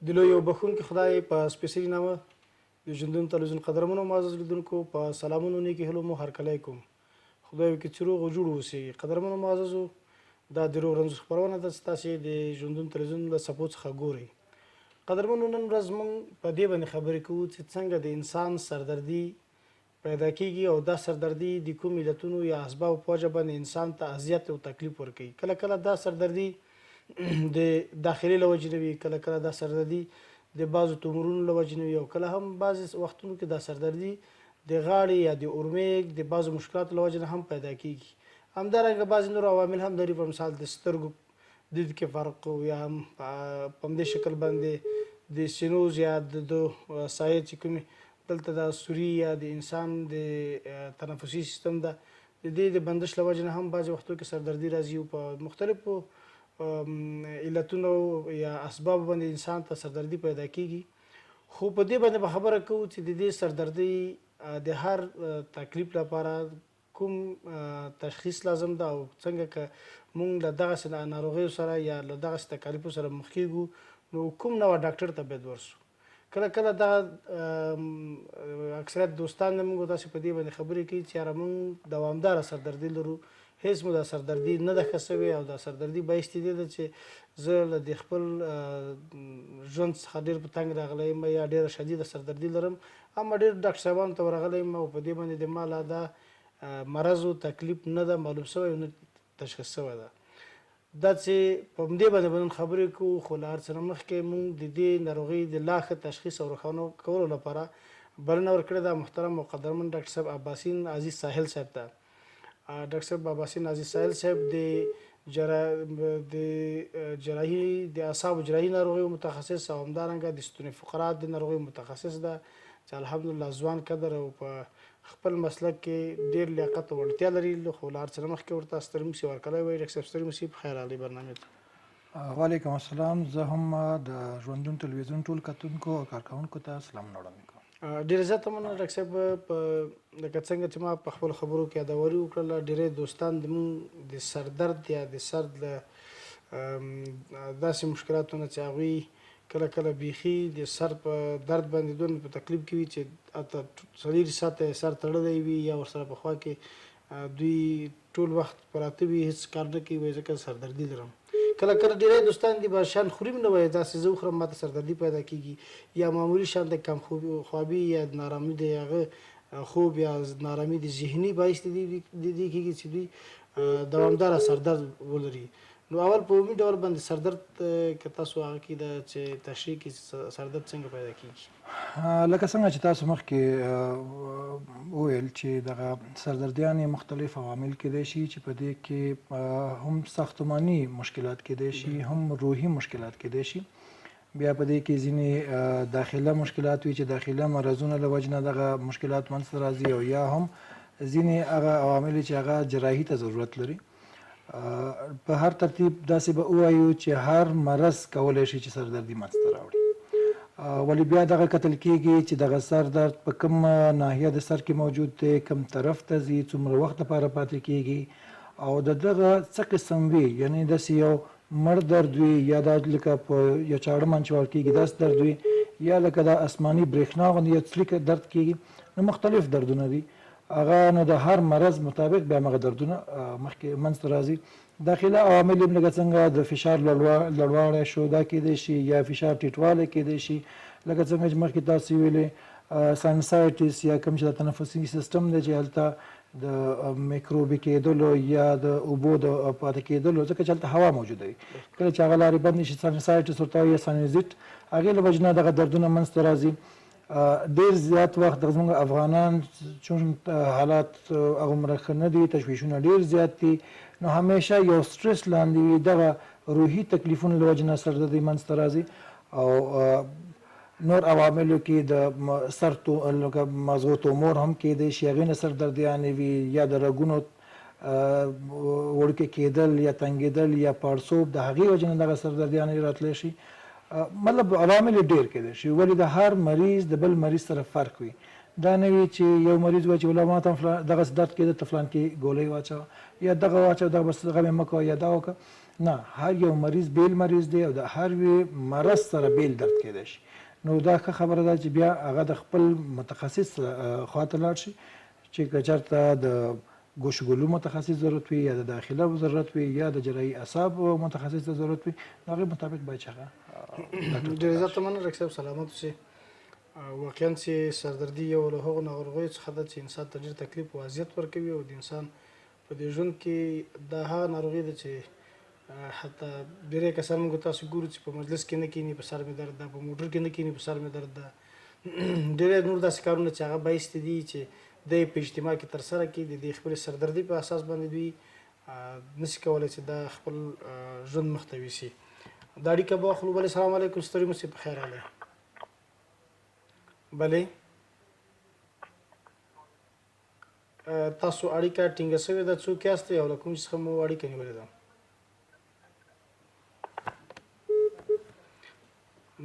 د لوی او بخښونکي خدای په سپېڅلي نامه د ژوندون تلویزیون قدرمنو معزز لیدونکو په سلامونو نیکې هیلو مو هرکلی کوم. خدای وکړي چې روغ او جوړ اوسئ. قدرمنو معززو، دا د روغ رنځ خپرونه ده چې تاسې د ژوندون تلویزیون له څپو څخه ګورئ. قدرمنو، نن ورځ موږ په دې باندې خبرې کوو چې څنګه د انسان سردردي پیدا کیږي او دا سردردي د کوم علتونو یا اسبابو په وجه باندې انسان ته اذیت او تکلیف ورکوي. کله کله دا سردردي د داخلي له وجې نه وي، کله کله دا سردردي د بعضو تومورونو له وجې نه وي، او کله هم بعضې وختونو کې دا سردردي د غاړې یا د اورمیږ د بعضو مشکلاتو له وجې نه هم پیدا کیږي. همدارنګه بعضې نور عوامل هم لري، په مثال د سترګو دید کې فرق یا هم په همدې شکل باندې د سینوز یا د سایه چې کومې دلته د سوري یا د انسان د تنفسي سیستم ده، د دې د بندش له وجې نه هم بعضې وختو کې سردردي راځي او په مختلفو علتونو یا اسباب باندې انسان ته سردردي پیدا کیږي. خو په دې باندې به خبره کوو چې د دې سردردي د هر تکلیف لپاره کوم تشخیص لازم ده او څنګه که موږ له دغسې ناروغیو سره یا له دغسې تکالیفو سره مخ کیږو نو کوم نوع ډاکټر ته باید ورسو. کله کله دغه اکثریت دوستان موږ داسې په دې باندې خبرې کوي چې یاره موږ دوامداره سردردي لرو، هیڅ مو دا سردردي نه ده ښه سوې او دا سردردي باعث دې ده چې زه له د خپل ژوند څخه ډېر په تنګ راغلی یم یا ډېره شدیده سردردي لرم، اما ډېر ډاکټر صاحبانو ته ورغلی یم او په دې باندې د ما لا دا مرض او تکلیف نه ده معلوم سوی او نه تشخیص سوی ده. دا چې په همدې باندې به نن خبرې کوو، خو له هر څه نه مخکې موږ د دې ناروغۍ د لا ښه تشخیص او روښانه کولو لپاره بلنه ورکړې ده محترم او قدرمن ډاکټر صاحب عباسین عزیز ساحل صاحب ته. ډاکټر صاحب عباسین عزیز ساحل صاحب د جراحي د اعصابو جراحي ناروغیو متخصص او همدارنګه د ستوني فقرات د ناروغیو متخصص ده چې الحمدلله ځوان قدر او په خپل مسلک کې ډېر لیاقت او وړتیا لري. خو له هر څه نه مخکې ورته ستر مسي ورکلی وایي. ډاکټر صاحب ستر مسي په خیر راغلی برنامې ته. وعلیکم السلام. زه هم د ژوندون تلویزیون ټول کتونکو او کارکوونکو ته سلامونه وړاندې کوم. ډېره زیاته مننه ډاکټر صاحب. په لکه څنګه چې ما په خپلو خبرو کې یادوري وکړله، ډېری دوستان زموږ د سردرد یا د سر له داسې مشکلاتو نه چې هغوی کله کله بیخي د سر په درد باندې دونه په تکلیف کې وي چې اته څلېرې ساعته سر تړلی وي یا ورسره په خوا کې دوی ټول وخت پراته وي، هېڅ کار نه کوي، وایي ځکه سردردي لرم. کله کله ډېری دوستان دي به شان خوري نه وایي داسې زه وخورم ماته سردردي پیدا کېږي، یا معمولي شان د کم خوابي یا د نارامي د هغه خوب یا نارامي د ذهني باعث د دې کېږي چې دوی دوامداره سردرد ولري. نو اول په عمومي ډول باندې سردرد که تاسو هغه کې ده چې تشریح کړي سردرد څنګه پیدا کېږي. لکه څنګه چې تاسو مخکې وویل چې دغه سردردیانې مختلف عوامل کیدای شي چې په دې کې هم ساختماني مشکلات کیدای شي، هم روحي مشکلات کیدای شي، بیا په دې کې ځینې داخله مشکلات وي چې داخله مرضونه له وجې نه دغه مشکلات منځته راځي، او یا هم ځینې هغه عوامل چې هغه جراحي ته ضرورت لري. په هر ترتیب داسې به ووایو چې هر مرض کولی شي چې سردردي منځته راوړي، ولې بیا دغه کتل کېږي چې دغه سر درد په کوم ناحیه د سر کې موجود دی، کوم طرف ته ځي، څومره وخت لپاره پاتې کېږي، او د دغه څه قسم وي، یعنی داسې یو مړ درد وي یا دا لکه په یو چاړه منچوال کېږي داسې درد وي، یا لکه د آسماني برېښنا غوندې یو څلیکه درد کېږي، نو مختلف دردونه دي. هغه نو د هر مرض مطابق بیا هغه دردونه مخکې منځته راځي. داخله عوامل هم لکه څنګه د فشار لوړوالی شو، دا کېدای شي، یا فشار ټیټوالی کېدای شي، لکه څنګه چې مخکې تاسو ویلې ساینسایټس یا کوم چې د تنفسي سیستم دی چې هلته د میکروبي کېدلو یا د اوبو د پاتې کېدلو، ځکه چې هلته هوا موجوده وي، کله چې هغه لارې بندې شي ساینسایټس ورته وایي یا ساینوزیټ، هغې له وجې نه دغه دردونه منځته راځي. ډېر زیات وخت زموږ افغانان چون حالات هغومره ښه نه دي، تشویشونه ډېر زیات دي، نو همیشه یو سټرس لاندې وي، دغه روحي تکلیفونو له وجې نه سردردي منځته راځي. او نور عواملو کې د سر لکه مغزو تومور هم کېدای شي، هغې نه سردردیانې وي، یا د رګونو وړوکې کېدل یا تنګېدل یا پاړسوب، د هغې وجې نه دغه سردردیانې راتلی شي. مطلب عوامل ډېر کېدای شي، ولې د هر مریض د بل مریض سره فرق وي. دا نه وي چې یو مریض وایي چې والله ما ته دغسې درد کېده ته فلان کې ګولۍ واچوه یا دغه واچوه، دغه بس دغه مې مه کوه یا دا وکړه. نه هر یو مریض بیل مریض دی او د هر یو مرض سره بیل درد کېدای شي نو دا ښه خبره ده چې بیا هغه د خپل متخصص خواته لاړ شي چې که چېرته د ګوشو ګلو متخصص ضرورت وي یا د داخله ضرورت وي یا د جراحي اعصاب متخصص ته ضرورت وي نو هغې مطابق باید چې هغه ډېر زیات مننه ډاکټر صاحب سلامت اوسئ واقعا چې سردردي یو له هغو ناروغیو څخه ده چې انسان ته ډېر تکلیف او اذیت ورکوي او د انسان په دې ژوند کې دا هغه ناروغي ده چې حتی ډېری کسان موږ تاسو ګورو چې په مجلس کې نه کیني په سر مې درد ده په موټر کې نه کیني په سر مې درد ده ډېری نور داسې کارونه چې هغه بایستی دي چې دی په اجتماع کې ترسره کړي د دې خپلې سردردي په اساس باندې دوی نشي کولی چې دا خپل ژوند مخ ته یوسي دا اړیکه به واخلو بلې سلام علیکم ستړي مو په خیر راغلی بلې تاسو اړیکه ټینګه شوې ده څوک یاستئ او له کوم څخه مو اړیکه نیولې ده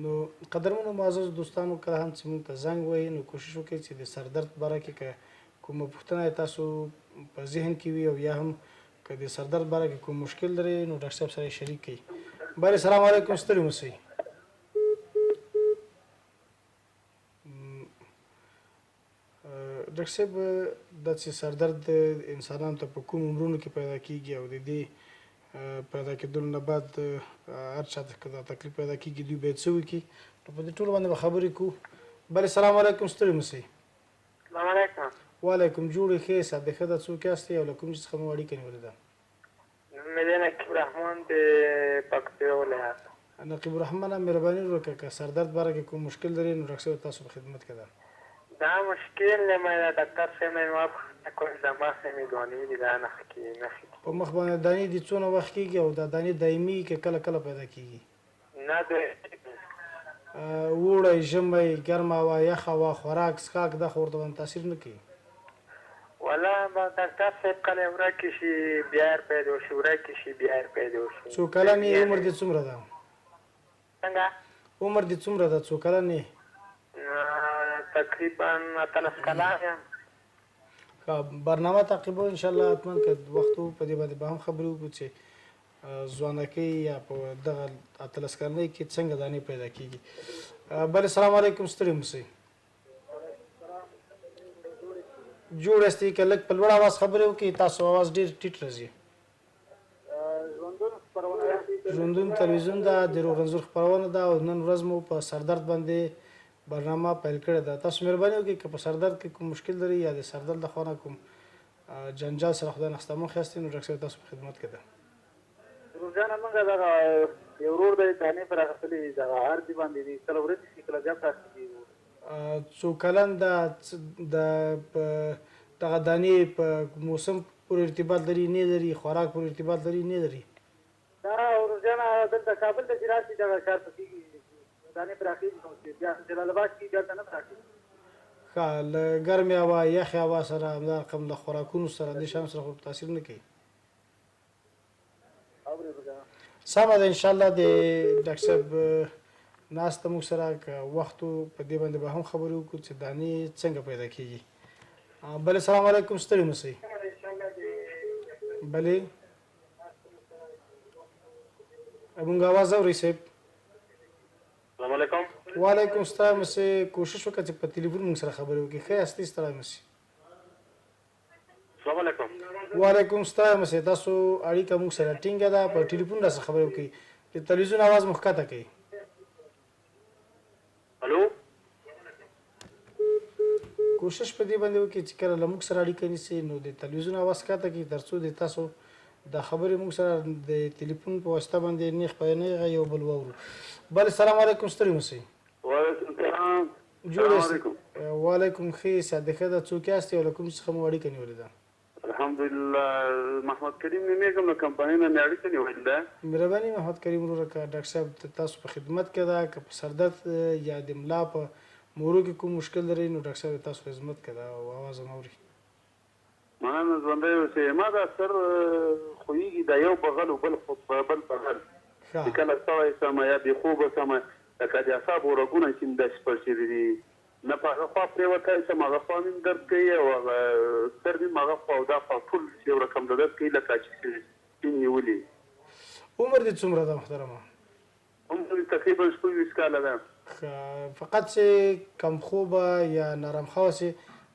نو قدرمنو معزز دوستانو کله هم چې موږ ته زنګ ووهئ نو کوشش وکړئ چې د سردرد باره کې که کومه پوښتنه تاسو په ذهن کې وي او یا هم که د سردرد باره کې کوم مشکل لرئ نو ډاکټر صاحب سره یې شریک کړئ بله سلام علیکم ستړي مو شئ ډاکټر صاحب دا چې سردرد انسانانو ته په کوم عمرونو کې پیدا کیږي او د دې پیدا کېدلو نه بعد هر چا ته که دا تکلیف پیدا کېږي دوی باید څه وکړي نو په دې ټولو باندې به خبرې کوو بلې سلام علیکم ستړي مو شئ سلام علیکم وعلیکم جوړې ښې صاحب ښه ده څوک یاستئ او له کوم څخه مو اړیکه نیولې ده نوم مې دی نقیب رحمان د پکتیا ولایت نقیب الرحمن مهرباني وکړه که سردرد باره کې کوم مشکل لري نو ډاکټر صاحب تاسو په خدمت کې ده دا مشکل دی مې د ډاکټر صاحب نه ما پوښتنه کوله د مخ مې دانې دي دا نښې په مخ باندې دانې دي څونه وخت کېږي او دا دانې دایمي که کله کله پیدا کېږي نه دی اوړی ژمی ګرمه هوا یخه هوا خوراک څښاک دا خو ورته باندې تاثیر نه کوي ولا به ډاکټر صاحب کله ورکې شي بیا پیدا شي ورکې شي بیا پیدا شي څو کلن یې عمر دې څومره ده څنګه عمر دې څومره ده څو کلن یې تقریبا 13 کلن یم برنامه تعقیبو انشاءالله حتما که وخت په دې باندې به هم خبرې وکړو چې ځوانکۍ یا په دغه 13 کلنۍ کې څنګه دانې پیدا کېږي بلې سلام علیکم ستړي مو شئ جوړ یاستئ که لږ په لوړ اواز خبرې وکړئ تاسو اواز ډېر ټیټ راځي ژوندون تلویزیون ده د روغ رنځور خپرونه ده او نن ورځ مو په سردرد باندې برنامه پیل کړې ده تاسو مهرباني وکړئ که په سردرد کې کوم مشکل لري یا د سردرد لخوا نه کوم جنجال سره خدای نخسته مخ یاستئ نو ډاکټر صاحب تاسو په خدمت کې ده روزانه موږ دغه یو ورور دی دانې پر اخیستلې دغه هر دې باندې دي کله ورځې شي کله زیات اخیستي څو کلن د دغه دانې په موسم پورې ارتباط لري نه لري خوراک پورې ارتباط لري نه لري دا روزانه دلته کابل ته چې راشي دغه ښار ته کېږي دانې پر اخیستي نو چې بیا جلال آباد کې دلته نه پراخېږي ښه له ګرمې هوا یخې هوا سره همدا رقم له خوراکونو سره دې شیانو سره خو تاثیر نه کوي سمه ده انشاءالله د ډاکټر صاحب ناسته موږ سره که وخت په دې باندې به هم خبرې وکړو چې دانې څنګه پیدا کېږي بلې سلام علیکم ستړي مو شئ بلې مونږ اواز اورئ صاحب السلام علیکم وعلیکم السلام مو کوشش وکړه چې په تلیفون موږ سره خبرې وکړئ ښه یاستئ ستړی مو شئ السلام علیکم وعلیکم السلام تاسو اړیکه موږ سره ټینګه ده په ټلیفون راسره خبرې وکړئ د تلویزیون اواز مو ښکته کړئ الو کوشش په دې باندې وکړئ چې کله له موږ سره اړیکه نیسئ نو د تلویزیون اواز ښکته کړئ تر څو د تاسو د خبرې موږ سره د تلیفون په واسطه باندې نیغ په نیغه یو بل واورو بلې سلام علیکم ستړي مو شئ وعلیکم السلام جوړ یاستئ وعلیکم ښې صاحب ښه ده څوک یاستئ او له کوم څخه مو اړیکه نیولې ده الحمدلله محمد کریم نومېږم له کمپنۍ نه مې اړیکه نیولې ده مهرباني محمد کریم وروره که ډاکټر صاحب تاسو په خدمت کې ده که په سردرد یا د ملا په مورو کې کوم مشکل لري نو ډاکټر صاحب تاسو خدمت کې ده او اواز هم اوري مننه ژوندی اوسئ ما دا سر خویږي دا یو بغل او بل بغل چې کله ستړی شم یا بې خوبه شم لکه د اعصابو رګونه چې داسې پړ شوي دي نه په هغه خوا پرېوتی شم هغه خوا مې درد کوي او هغه سر مې هغه خوا او دا خوا ټول یو رقم د درد کوي لکه چې سپین نیولي عمر دې څومره ده محترمه؟ عمر مې تقریبا 26 کاله ده. فقط چې کم خوبه یا نرم خواصې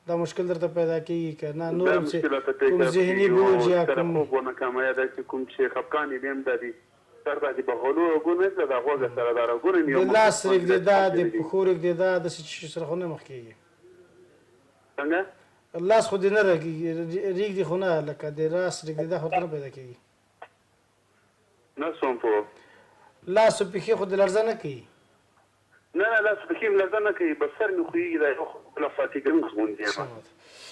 دا مشکل درته پیدا کېږي که نه نور هم چې کوم ذهني بوج یا کوم خوب ونه کمه یا داسې کوم چې خفګان یې بیا هم دا دي سر باندې بغلو رګونه ده د غوږ سره دا رګونه د لاس رېږدېدا د پښو رېږدېدا داسې شي سره خو نه مخ کېږي. څنګه؟ لاس خو دې نه رېږدي خو نه لکه د لاس رېږدېدا خو ته نه پیدا کېږي. نه شوم پوه. لاس او پښې خو د لړزه نه کوي؟ نه لاس پښې مې لړزه نه کوي بس سر مې خوږي دا یو بله فاتیګه غوندې یم.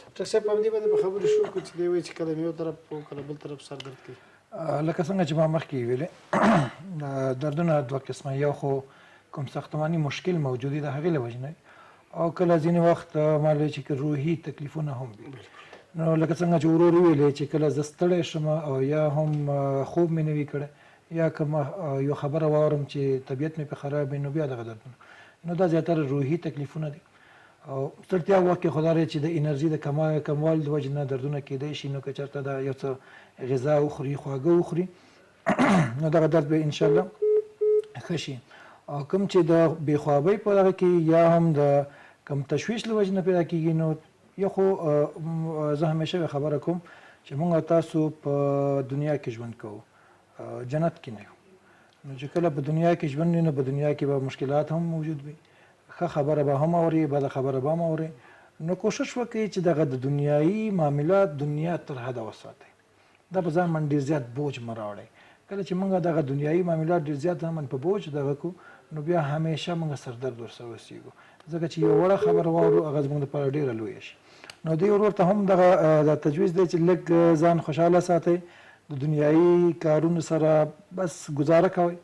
ډاکټر صاحب په همدې باندې به خبرې شروع کړو چې دی وایي چې کله مې یو طرف او کله بل طرف سر درد کوي. لکه څنګه چې ما مخکې ویلې دردونه دوه قسمه، یو خو کوم ساختماني مشکل موجود دی د هغې له وجې نه او کله ځینې وخت معلوموي چې روحي تکلیفونه هم وي. نو لکه څنګه چې ورور ویلې چې کله زه ستړی شم او یا هم خوب مې نه وي کړی یا کوم یو خبره واورم چې طبیعت مې پې خراب وي نو بیا دغه دردونه، نو دا زیاتره روحي تکلیفونه دي. او ستړتیا وخت کې خو دا چې د انرژي د کموالي د وجې نه دردونه کېدی شي. نو که چېرته دا یو څه غذا وخوري، خواږه وخوري نو دغه درد به انشاءالله ښه شي. او کوم چې د بېخوابۍ په دغه کې یا هم د کوم تشویش له وجې نه پیدا کېږي نو یو خو زه همیشه خبره کوم چې موږ تاسو په دنیا کې ژوند کوو، جنت کې نه یو. نو چې کله په دنیا کې ژوند وي نو په دنیا کې به مشکلات هم موجود وي، ښه خبره به هم اوري، بده خبره به هم اوري. نو کوشش وکړئ چې دغه د دنیایي معاملات دنیا تر حده وساتئ، دا په ځان باندې ډېر زیات بوج مه راوړئ. کله چې موږ دغه دنیایي معاملات ډېر زیات ځان باندې په بوج دغه کړو نو بیا همیشه موږ سردرد ورسره اوسېږو، ځکه چې یو وړه خبره واورو هغه زموږ دپاره ډېره لویه شي. نو دې ورور ته هم دغه دا تجویز دی چې لږ ځان خوشحاله ساتئ، د دنیایي کارونو سره بس ګزاره کوئ.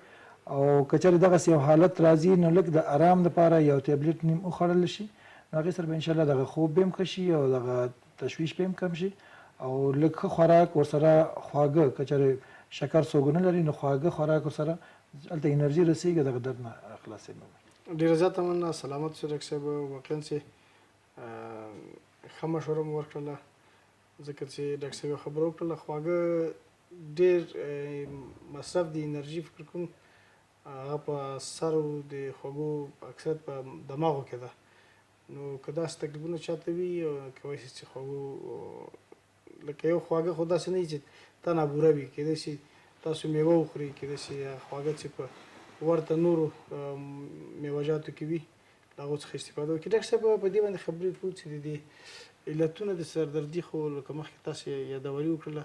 او که چېرې دغسې یو حالت راځي نو لږ د آرام دپاره یو ټابلیټ نیم وخوړلی شي نو هغې سره به انشاءالله دغه خوب به هم ښه شي او دغه تشویش به هم کم شي. او لږ ښه خوراک ورسره خواږه، که چېرې شکر څوک نه لري نو خواږه خوراک ورسره هلته انرژي رسېږي، دغه درد نه خلاصېږي. ډېره زیاته مننه، سلامت اوسئ ډاکټر صاحب. واقعا چې ښه مشوره مو ورکړله ځکه چې ډاکټر صاحب خبره وکړله خواږه ډېر مصرف د انرژي فکر کوم هغه په سر د خوږو اکثریت په دماغو کې ده. نو که داسې تکلیفونه چاته وي او کولی شي چې خوږو لکه یو خواږه خو داسې نه وي چې تا نابوره وي، کېدای شي تاسو میوه وخورئ، کېدای شي خواږه چې په ورته نورو میوهجاتو کې وي له هغو څخه استفاده وکړي. ډاکټر صاحب په دې باندې خبرې کوو چې د دې علتونه د سردردي خو لکه مخکې تاسو یادوري وکړله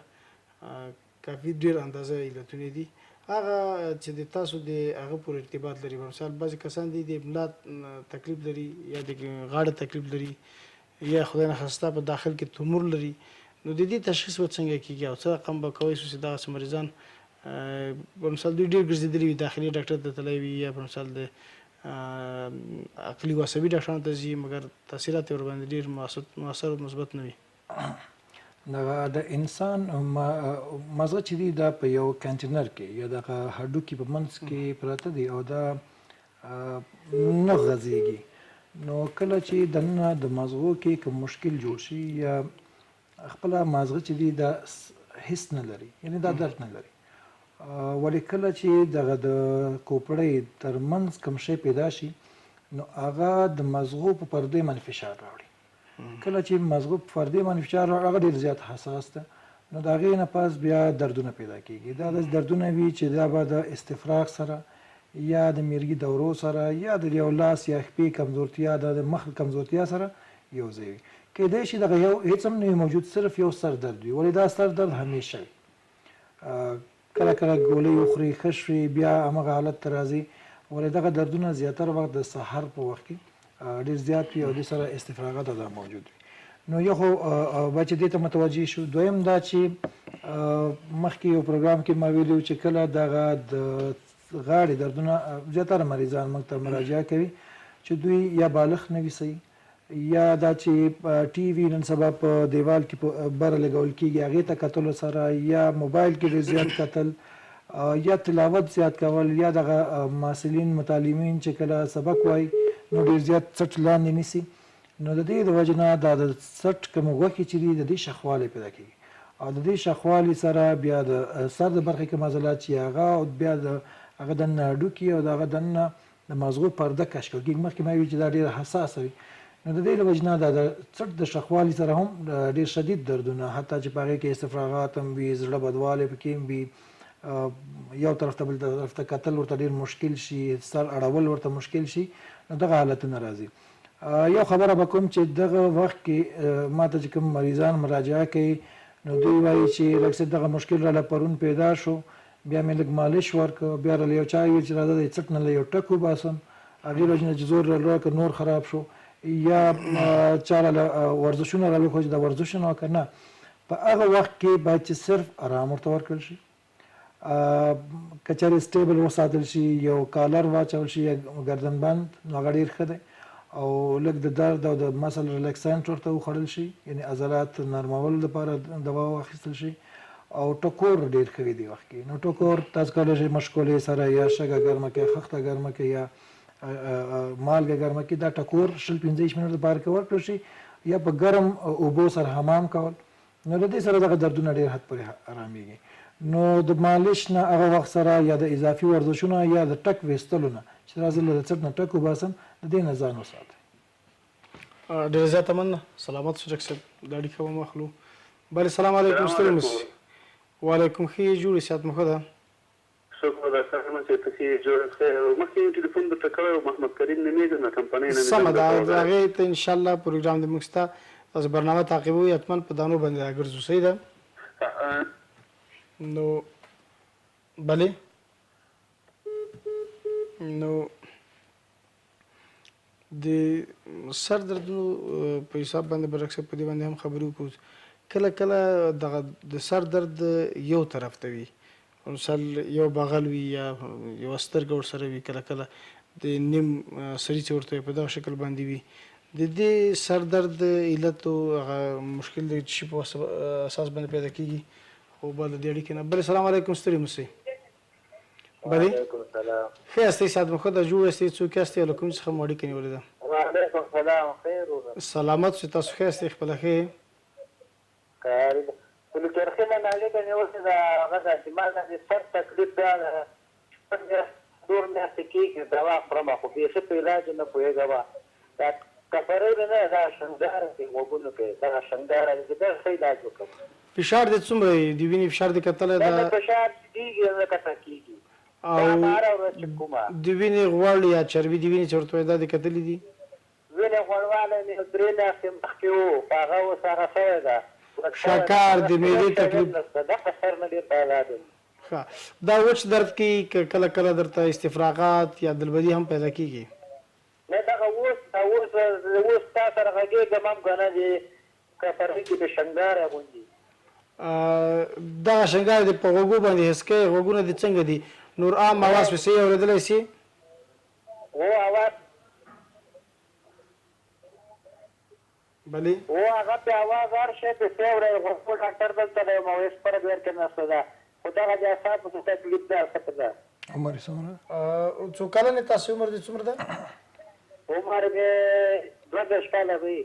کافي ډېر اندازه علتونه دي. هغه چې د تاسو د هغه پورې ارتباط لري، مثال بعضې کسان دي د ملا تکلیف لري یا د غاړه تکلیف لري یا خدای نخواسته په داخل کې تومور لري، نو د دې تشخیص به څنګه کېږي او څه رقم به کوی شو چې دغسې مریضان په مثال دوی ډېر ګرځېدلي وي، داخلي ډاکټر ته تللی وي یا په مثال د عقلي و عصبي ډاکټرانو ته ځي مګر تاثیرات یې ورباندې ډېر مؤثر او مثبت نه وي. دغه د انسان مغزه چې دی دا په یو کنټینر کې یا دغه هډوکي په منځ کې پراته دي او دا نه غځېږي. نو کله چې دننه د مغزو کې کوم مشکل جوړ شي یا خپله مغزه چې دی دا حس نه لري، یعنې دا درد نه لري، ولې کله چې دغه د کوپړۍ تر منځ کوم شی پیدا شي نو هغه د مغزو په پردې باندې فشار راوړي. کله چې مغزو په پردې باندې فشار راوړي هغه ډېر زیات حساس ده، نو د هغې نه پس بیا دردونه پیدا کېږي. دا داسې دردونه وي چې دا به د استفراغ سره یا د میرګي دورو سره یا د یو لاس یا خپې کمزورتیا د مخ کمزورتیا سره یو ځای وي. کېدای شي دغه یو هېڅ هم نه وي موجود، صرف یو سر درد وي، ولې دا سر درد همیشه وي. کله کله ګولۍ وخوري ښه شوي بیا همغه حالت ته راځي، ولې دغه دردونه زیاتره وخت د سحر په وخت کې ډېر زیات وي او دې سره استفراغات دا موجود وي. نو یو خو باید چې دې ته متوجه شو. دویم دا چې مخکې یو پروګرام کې ما ویلي چې کله دغه د غاړې دردونه زیاتره مریضان موږ ته مراجعه کوي چې دوی یا بالغ نه وي صحیح، یا دا چې ټي وي نن سبا په دیوال کې په بره لګول کېږي هغې ته کتلو سره یا موبایل کې ډېر زیات کتل یا تلاوت زیات کول یا دغه محصلین متعلمین چې کله سبق وایي نو ډېر زیات څټ لاندې نیسي، نو د دې د وجې نه دا د څټ کوم غوښې چې دي د دې شخوالی پیدا کېږي او د دې شخوالي سره بیا د سر د برخې کوم عضلات چې هغه او بیا د هغه دننه هډوکي او د هغه دننه د مازغو پرده کش کوي. مخکې ما ویل چې دا ډېره حساسه وي، نو د دې له وجې نه دا د څټ د شخوالي سره هم ډېر شدید دردونه، حتی چې په هغې کې استفراغات هم وي، زړه بدوالی پکې هم وي، یو طرف ته بل طرف ته کتل ورته ډېر مشکل شي، سر اړول ورته مشکل شي، نو دغه حالتونه راځي. یو خبره به کوم چې دغه وخت کې ما ته چې کوم مریضان مراجعه کوي نو دوی وایي چې لږ څه دغه مشکل راله پرون پیدا شو، بیا مې لږ مالش ورکړ، بیا راله یو چا ویل چې راځه د څټ نه له یو ټک وباسم، هغې وجې نه چې زور راله راکړ نور خراب شو، یا چا راله ورزشونه راله وکړل چې دا ورزشونه وکړه. نه، په هغه وخت کې باید چې صرف ارام ورته ورکړل شي، که چېرې سټیبل وساتل شي، یو کالر واچول شي یا ګردن بند، نو هغه ډېر ښه دی، او لږ د درد او د مسل ریلیکسنټ ورته وخوړل شي، یعنې عضلات نرمولو لپاره دوا واخیستل شي، او ټکور ډېر ښه وي دې وخت کې. نو ټکور تاسو کولی شئ مشکولې سره یا شګه ګرمه کړئ، خښته ګرمه کړئ یا مالګه ګرمه کړئ، دا ټکور 25 منټ لپاره کې ورکړل شي، یا په ګرم اوبو سره حمام کول، نو د دې سره دغه دردونه ډېر حد پورې ارامېږي. نو د مالش نه هغه وخت سره یا د اضافي ورزشونه یا د ټک ویستلو نه چې راځه له څټ نه ټک وباسم، د دې نه ځان وساتئ. ډېره زیاته مننه. سلامت شو ډاکټر صاحب، دا اړیکه به مو اخلو. بله سلام علیکم. ستړي مه شئ. وعلیکم ښې جوړې صحت مو ښه ده؟ شکر ډاکټر صاحب چې ته ښې جوړ خیر. مخکې مې ټلیفون درته کړی و، محمد کریم نومېږم، د کمپنۍ نه مې سمه ده، د هغې ته انشاءالله پروګرام د موږ شته، تاسو برنامه تعقیبوئ، حتما په دانو باندې راګرځو. صحیح ده؟ نو بلې نو د سر دردونو په حساب باندې به ډاکټر صاحب په دې باندې هم خبرې وکړو. کله کله دغه د سر درد یو طرف ته وي، مثال یو بغل وي یا یو سترګه ورسره وي، کله کله د نیم سړي چې ورته په دغه شکل باندې وي. د دې سر درد علت او هغه مشکل د شي په اساس باندې پیدا کېږي. خو بله د اړیکې نه. بلې سلام علیکم. ستړي مه شئ. بلې وعلیکم السلام. ښه یاستئ؟ صحت مو ښه ده؟ جوړ یاستئ؟ څوک یاستئ او له کوم څخه مو اړیکه نیولې ده؟ وعلیکم السلام. خیر اوسه. سلامت شئ. تاسو ښه یاستئ؟ خپله ښه یې؟ کاري ده. ولې چرخې نه اړیکه نیولې ده، هغه ده چې ما د سر تکلیف دا نور میاشتې کېږي دوا خورم، خو بیخي په علاج نه پوهېږم. دا کفرې نه دا شنګاره کې غوږونو کې دغه شنګاره دی، دا ښه علاج وکړم. فشار دې څومره دی؟ د وینې فشار دې کتلی ده؟ فشار کېږي نه کته کېږي، او د وینې غوړ یا چربي د وینې چې ورته وایي دا دې کتلي دي؟ وینې غوړوالی مې 3 میاشتې مخکې و، په هغه اوس هغه شوی ده. شکر د معدې تکلیف دغه سر نه ډېر پیدا دی. ښه، دا وچ درد کې کله کله درته استفراغات یا دلبدي هم پیدا کېږي؟ نه دغه اوس تا سره غږېږم هم که نه دې کفرې کې د شنګاره غوندې دغه شنګار دې په غوږو باندې حس کوي؟ غوږونه دې څنګه دي؟ نور عام اواز پې صحیح اورېدلی سي؟ و اواز بلې هغه پې اواز هر شی پې صحیح اورئ. غوږو ډاکټر دلته دی، مویس فرق ورکې نشته ده، خو دغه د اعصابو څه تکلیف ده ښه ده. عمر یې څومره؟ څو کلن یې تاسو؟ عمر دې څومره ده؟ عمر مې 22 کاله وي.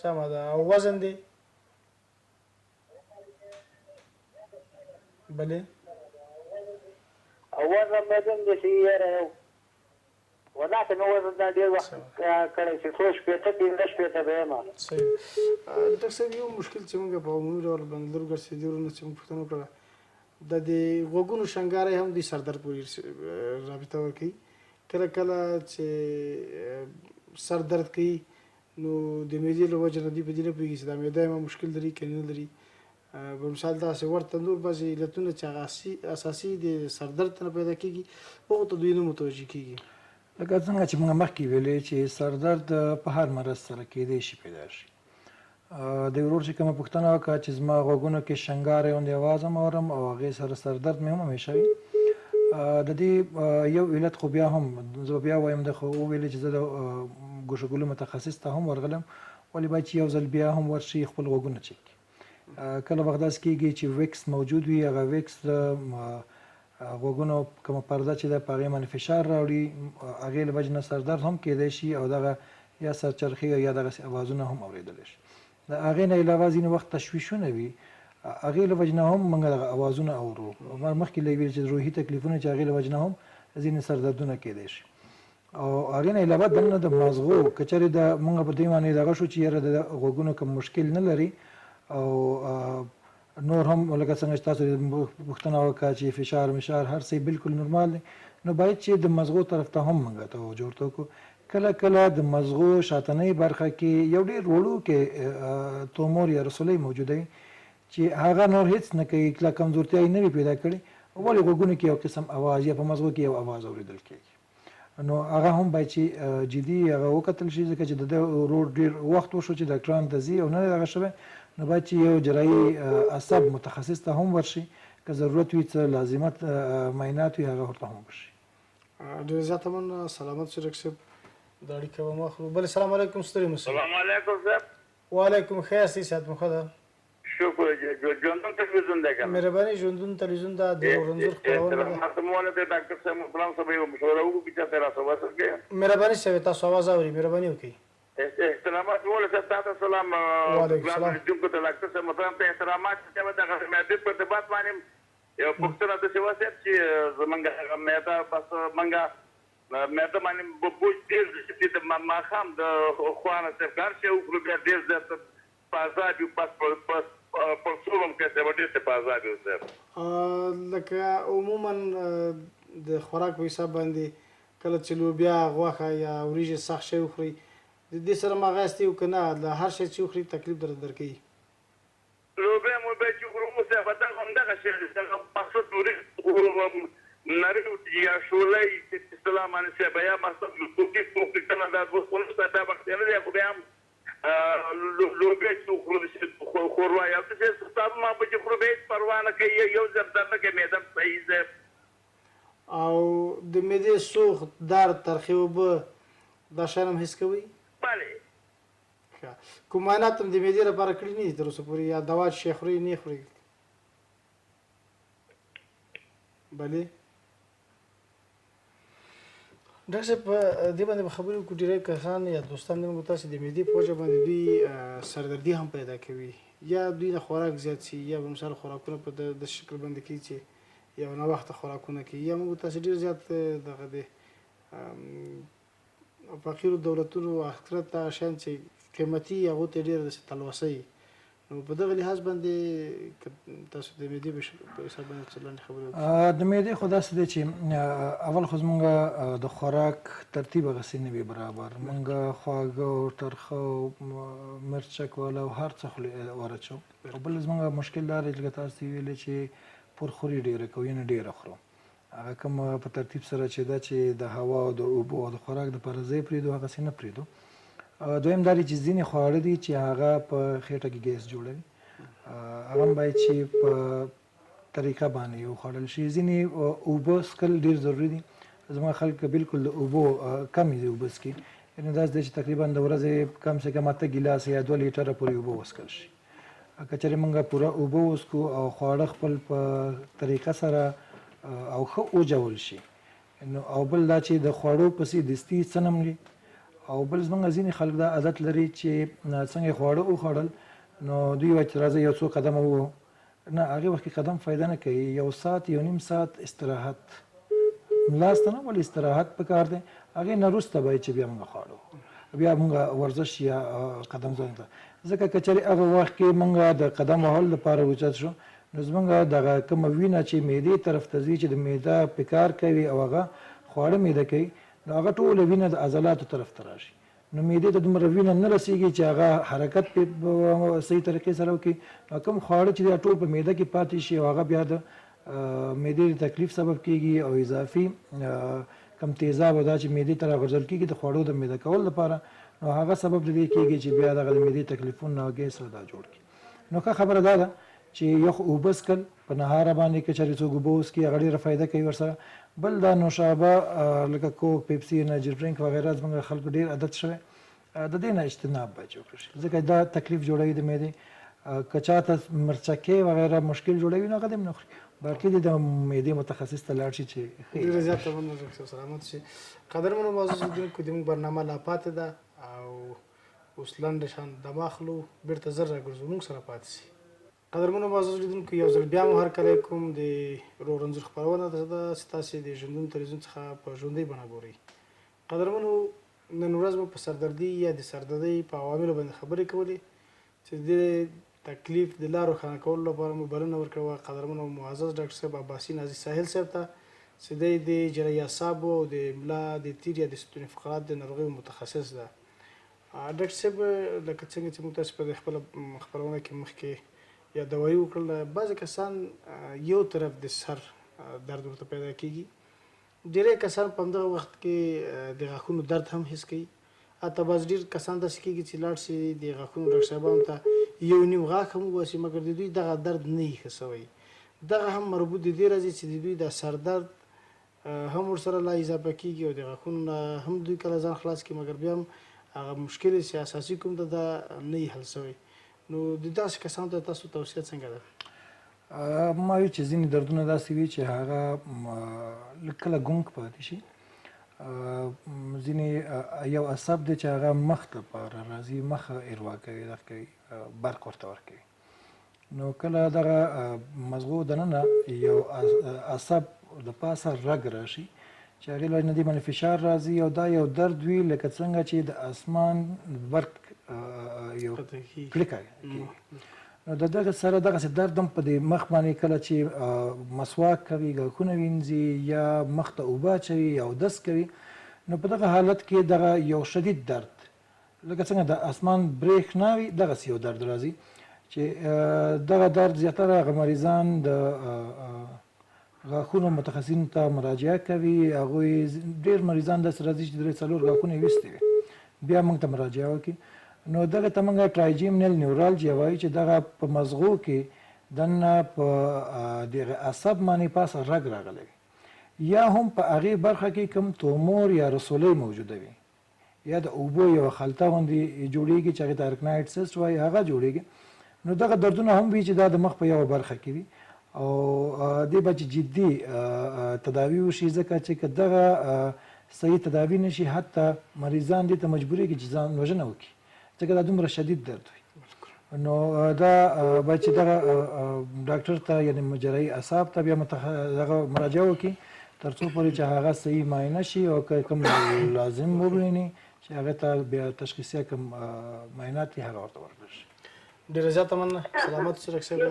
سمه ده. او وزن دی؟ بلې او وزن مې دومره چې یاره وداسې مې وزن دا ډېر وخت کړی چې څو شپېته 15 شپېته به یم. صحیح. ډاکټر صاحب یو مشکل چې موږ په عمومي ډول باندې لرو ګرځېدي ورونه چې موږ پوښتنه وکړه، د دې غوږونو شنګاری هم د سر درد پورې رابطه ورکوي. کله کله چې سر درد کوي نو د معدې له وجې نه دوی په دې نه پوهېږي چې دا معده یې مشکل لري که نه لري. په مثال داسې ورته نور بعضې علتونه چې هغه اساسي د سر درد نه پیدا کېږي هغو ته دوی نه متوجه کېږي. لکه څنګه چې موږ مخکې ویلې چې سر درد په هر مرض سره کېدی شي پیدا شي. د ورور چې کومه پوښتنه وکړه چې زما غوږونو کې شنګاری غوندې اواز هم اورم او هغې سره سر درد مې هم همیشه وي، د دې یو علت خو بیا هم زه بیا وایم ده، خو وویلې چې زه د ګوښهګلو متخصص ته هم ورغلم، ولې باید چې یو ځل بیا هم ورشي خپل غوږونه چک کړي. کله وخت داسې کېږي چې ویکس موجود وي، هغه ویکس د غوږونو کومه پرده چې ده په هغې باندې فشار راوړي، هغې له وجې نه سر درد هم کېدی شي او دغه یا سرچرخي یا دغسې اوازونه هم اورېدلی شي. د هغې نه علاوه ځینې وخت تشویشونه وي، هغې له وجې نه هم موږ دغه اوازونه اورو. مخکې له ویل چې روحي تکلیفونه چې هغې له وجې نه هم ځینې سردردونه کیدای شي. او هغې نه علاوه دننه د مغزو که چېرې د موږ په دې معنی دغه شو چې یاره د غوږونو کوم مشکل نه لري او نور هم لکه څنګه چې تاسو پوښتنه وکړه چې فشار مشار هر څه بالکل نورمال دی، نو باید چې د مغزو طرف ته هم موږ توجه ورته وکړو. کله کله د مغزو شاتنۍ برخه کې یو ډېر وړوکی تومور یا رسولی موجوده وي چې هغه نور هېڅ نه کوي، کله کمزورتیا یې نه وي پیدا کړې، ولې غوږونو کې یو قسم اواز یا په مغزو کې یو اواز اورېدل کېږي. نو هغه هم باید چې جدي هغه وکتل شي، ځکه چې د ده ورو ډېر وخت وشو چې ډاکټرانو ته ځي او نه دی دغه شوی، نو باید چې یو جراحي عصب متخصص ته هم ورشي، که ضرورت وي څه لازمت معاینات وي هغه ورته هم وشي. ډېر زیاته مننه. سلامت شي ډاکټر صاحب. د اړیکې به مخلو. بله سلام علیکم ستړي مو. سلام علیکم صاحب. وعلیکم ښه یاستئ؟ صحت مو ښه ده؟ شکر. ژوندون تلویزیون دی که نه؟ مهرباني ژوندون تلویزیون دا د رنځور خپرونه ده. احترامونه د ډاکټر صاحب محترم صاحب یو مشوره وکړو چې چاته راسه وصل کړئ. مهرباني صاحب تاسو اواز اورئ، مهرباني وکړئ. احترامات مولا صاحب تاسو سلام. وعلیکم السلام. جنګو ته ډاکټر صاحب محترم ته احترامات چې دغه معدې په ارتباط باندې یو پوښتنه د سیوا صاحب چې زمونږ هغه معده بس مونږه معده باندې بوج ډېر چې د ماښام د خوانه صاحب کار شي وکړو بیا ډېر زیات په عذاب یو پس پرسوم کې څه ډېر په عذاب یو صاحب. لکه عموما د خوراک په حساب باندې کله چې لوبیا غوښه یا وریجې سخت شی وخورئ د دې سره مغاستې او که نه د هر شی چې وخورئ تکلیف درکوي؟ لوبیا موبیا چې خورو صاحب دا همدغه شی دی، دغه مقصد نری یا شولې چې سلام علیکم صاحب یا مقصد کوکي کنه دا اوس په نوسته دا وخت نه دی خو بیا هم لوبیا چې خوروا یا څه ستاسو ما په چې خورو به پروا نه کوي یو ځل درته کې معده صحیح ده. او د معدې سوخت درد ترخی اوبه دا شیان هم حس کوئ؟ بله. کوم معاینات هم د معدې لپاره کړي نه دي تر اوسه پورې یا دوا چې شی خورئ نه خورئ؟ بلې ډاکټر صاحب په دې باندې به خبرې وکړو. ډېری کسان یا دوستان موږ تاسې د معدې په وجه باندې دوی سردردي هم پیدا کوي، یا دوی نه خوراک زیات شي، یا به مثال خوراکونه په د شکل باندې کوي چې یو ناوخته خوراکونه کوي، یا موږ تاسې ډېر زیات دغه د فقیرو دولتونو اخرت ته شیان چې قیمتي هغو ته ډېر داسې تلوسه. نو په دغه لحاظ باندې تاسو د معدې په حساب باندې څه لاندې خبرې وکړئ؟ د معدې خو داسې دی چې اول خو زمونږ د خوراک ترتیب هغسې نه وي برابر. مونږ خواږه او ترخه او مرچک والا او هر څه خولې ورچو. او بل زمونږ مشکل دا دی لکه تاسو ویلې چې پرخوري ډېره کوو، یعنې ډېره خورو. هغه کوم په ترتیب سره چې دا چې د هوا او د اوبو او د خوراک دپاره ځای پرېږدو هغسې نه پرېږدو. دویم دا دی چې ځینې خواړه دي چې هغه په خېټه کې ګیس جوړوي، هغه هم باید چې په طریقه باندې وخوړل شي. ځینې اوبه څښل ډېر ضروري دي. زموږ خلک بالکل د اوبو کمې دي اوبه څښي، یعنې داسې دی چې تقریبا د ورځې کم سے کم 8 ګیلاس یا 2 لیټره پورې اوبه وڅښل شي. که چېرې موږ پوره اوبه وڅښو او خواړه خپل په طریقه سره او ښه وجول شي، او بل دا چې د خوړو پسې دستي څه نه مري. او بل زمونږ ځینې خلک دا عادت لري چې څنګه خواړه وخوړل نو دوی وایي چې راځه یو څو قدمه ووهو. نه، هغې وخت کې قدم فایده نه کوي. 1 ساعت 1.5 ساعت استراحت ملاس ته نه، ولې استراحت پکار دی. هغې نه وروسته باید چې بیا موږ خواړه بیا موږ ورزش یا قدم ځان ته، ځکه که چېرې هغه وخت کې موږ د قدم وهلو لپاره اوچت شو نو زمونږ دغه کومه وینه چې معدې طرف ته ځي چې د معده پکار کوي او هغه خواړه معده کوي، نو هغه ټوله وینه د عضلاتو طرف ته راشي. نو معدې ته دومره وینه نه رسېږي چې هغه حرکت په صحیح طریقې سره وکړي. نو کوم خواړه چې ټول په معده کې پاتې شي او هغه بیا د معدې د تکلیف سبب کېږي او اضافي کم تیزاب دا چې معدې ته راغورځول کېږي د خوړو د معده کولو لپاره، نو هغه سبب د دې کېږي چې بیا دغه د معدې تکلیفونه او ګیس دا جوړ کړي. نو ښه خبره دا ده چې یخ اوبه څښل په نهاره باندې که چېرې څوک اوبه وڅښي هغه ډېره فایده کوي ورسره. بل دا نوشابه لکه کوک، پیپسي، انرجي ډرینک وغیره زموږ خلکو ډېر عادت شوی، د دې نه اجتناب باید وکړل شي، ځکه دا تکلیف جوړوي د معدې. که چاته مرچکې وغیره مشکل جوړوي نو هغه دې هم نه خوري، باقي دې د معدې متخصص ته لاړ شي چې ډېره زیاته مننه ډاکټر صاحب، سلامت شي. قدرمنو معزز لیدونکو زموږ برنامه لا پاتې ده او اوس لنډه شان دمه اخلو، بېرته زر راګرځو، موږ سره پاتې شئ. قدرمنو معزز لیدونکو یو ځل بیا مو هرکلی کوم د روغ رنځور خپرونه ده چې تاسې د ژوندون تلویزیون څخه په ژوندۍ بڼه ګورئ. قدرمنو نن ورځ مو په سردردي یا د سردردۍ په عواملو باندې خبرې کولې چې د تکلیف د لا روښانه کولو لپاره مو بلنه ورکړه قدرمنو معزز ډاکټر صاحب عباسي نازي ساحل صاحب ته چې دی د جراحي اعصابو او د ملا د تیر یا د ستوني فقرات د ناروغیو متخصص ده. ډاکټر صاحب لکه څنګه چې موږ تاسو په خپله خپرونه کې مخکې یا دوايي وکړله بعضې کسان یو طرف د سر درد ورته پیدا کېږي ډېری کسان په همدغه وخت کې د غاښونو درد هم حس کوي حتی بعض ډېر کسان داسې کېږي چې لاړ شي د غاښونو ډاکټر صاحبانو ته یو نیم غاښ هم وباسي مګر د دوی دغه درد نه وي ښه سوی. دغه هم مربوط د دې راځي چې د دوی د سر درد هم ورسره لا اضافه کېږي او د غاښونو نه هم دوی کله ځان خلاص کړي مګر بیا هم هغه مشکل چې اساسي کوم ده دا نه وي حل سوی. نو د داسې کسانو ته تاسو توصیه څنګه ده؟ ما وی چې ځینې دردونه داسې وي چې هغه لږ کله ګونګ پاتې شي. ځینې یو عصب دی چې هغه مخ لپاره راځي مخه اروا کوي دغه کوي برق ورته ورکوي. نو کله دغه مزغو دننه یو عصب د پاسه رګ راشي چې هغې له وجې نه دې باندې فشار راځي او دا یو درد وي لکه څنګه چې د اسمان برق یو کلکه کوي. نو د دغه سره دغسې درد هم په دې مخ باندې کله چې مسواک کوي غاښونه وینځي یا مخ ته اوبه اچوي یا اودس کوي نو په دغه حالت کې دغه یو شدید درد لکه څنګه د اسمان برېښنا وي دغسې یو درد راځي چې دغه درد زیاتره هغه مریضان د غاښونو متخصصینو ته مراجعه کوي. هغوی ډېر مریضان داسې راځي چې درې څلور غاښونه یې ویستې وي بیا موږ ته مراجعه وکړي. نو دغه ته موږ ټرایجیمنل نیورالجیا وایي چې دغه په مزغو کې دننه په دغه عصب باندې پاسه رګ راغلی وي یا هم په هغې برخه کې کوم تومور یا رسولۍ موجوده وي یا د اوبو یوه خلطه غوندې جوړېږي چې هغې ته ارکنایډ سیسټ وایي هغه جوړېږي. نو دغه دردونه هم وي چې دا د مخ په یوه برخه کې وي او دې به چې جدي تداوي وشي ځکه چې که دغه صحیح تداوي نشي حتی مریضان دې ته مجبورېږي چې ځان وژنه وکړي ځکه دا دومره شدید درد وي. نو دا باید چې دغه ډاکټر ته یعنې جراحي اعصاب ته بیا دغه مراجعه وکړي تر څو پورې چې هغه صحیح معاینه شي او که کوم لازم وبلیني چې هغه ته بیا تشخیصیه کوم معاینات دي هغه ورته ورکړل شي. ډېره زیاته مننه. سلامت اوسئ ډاکټر صاحب.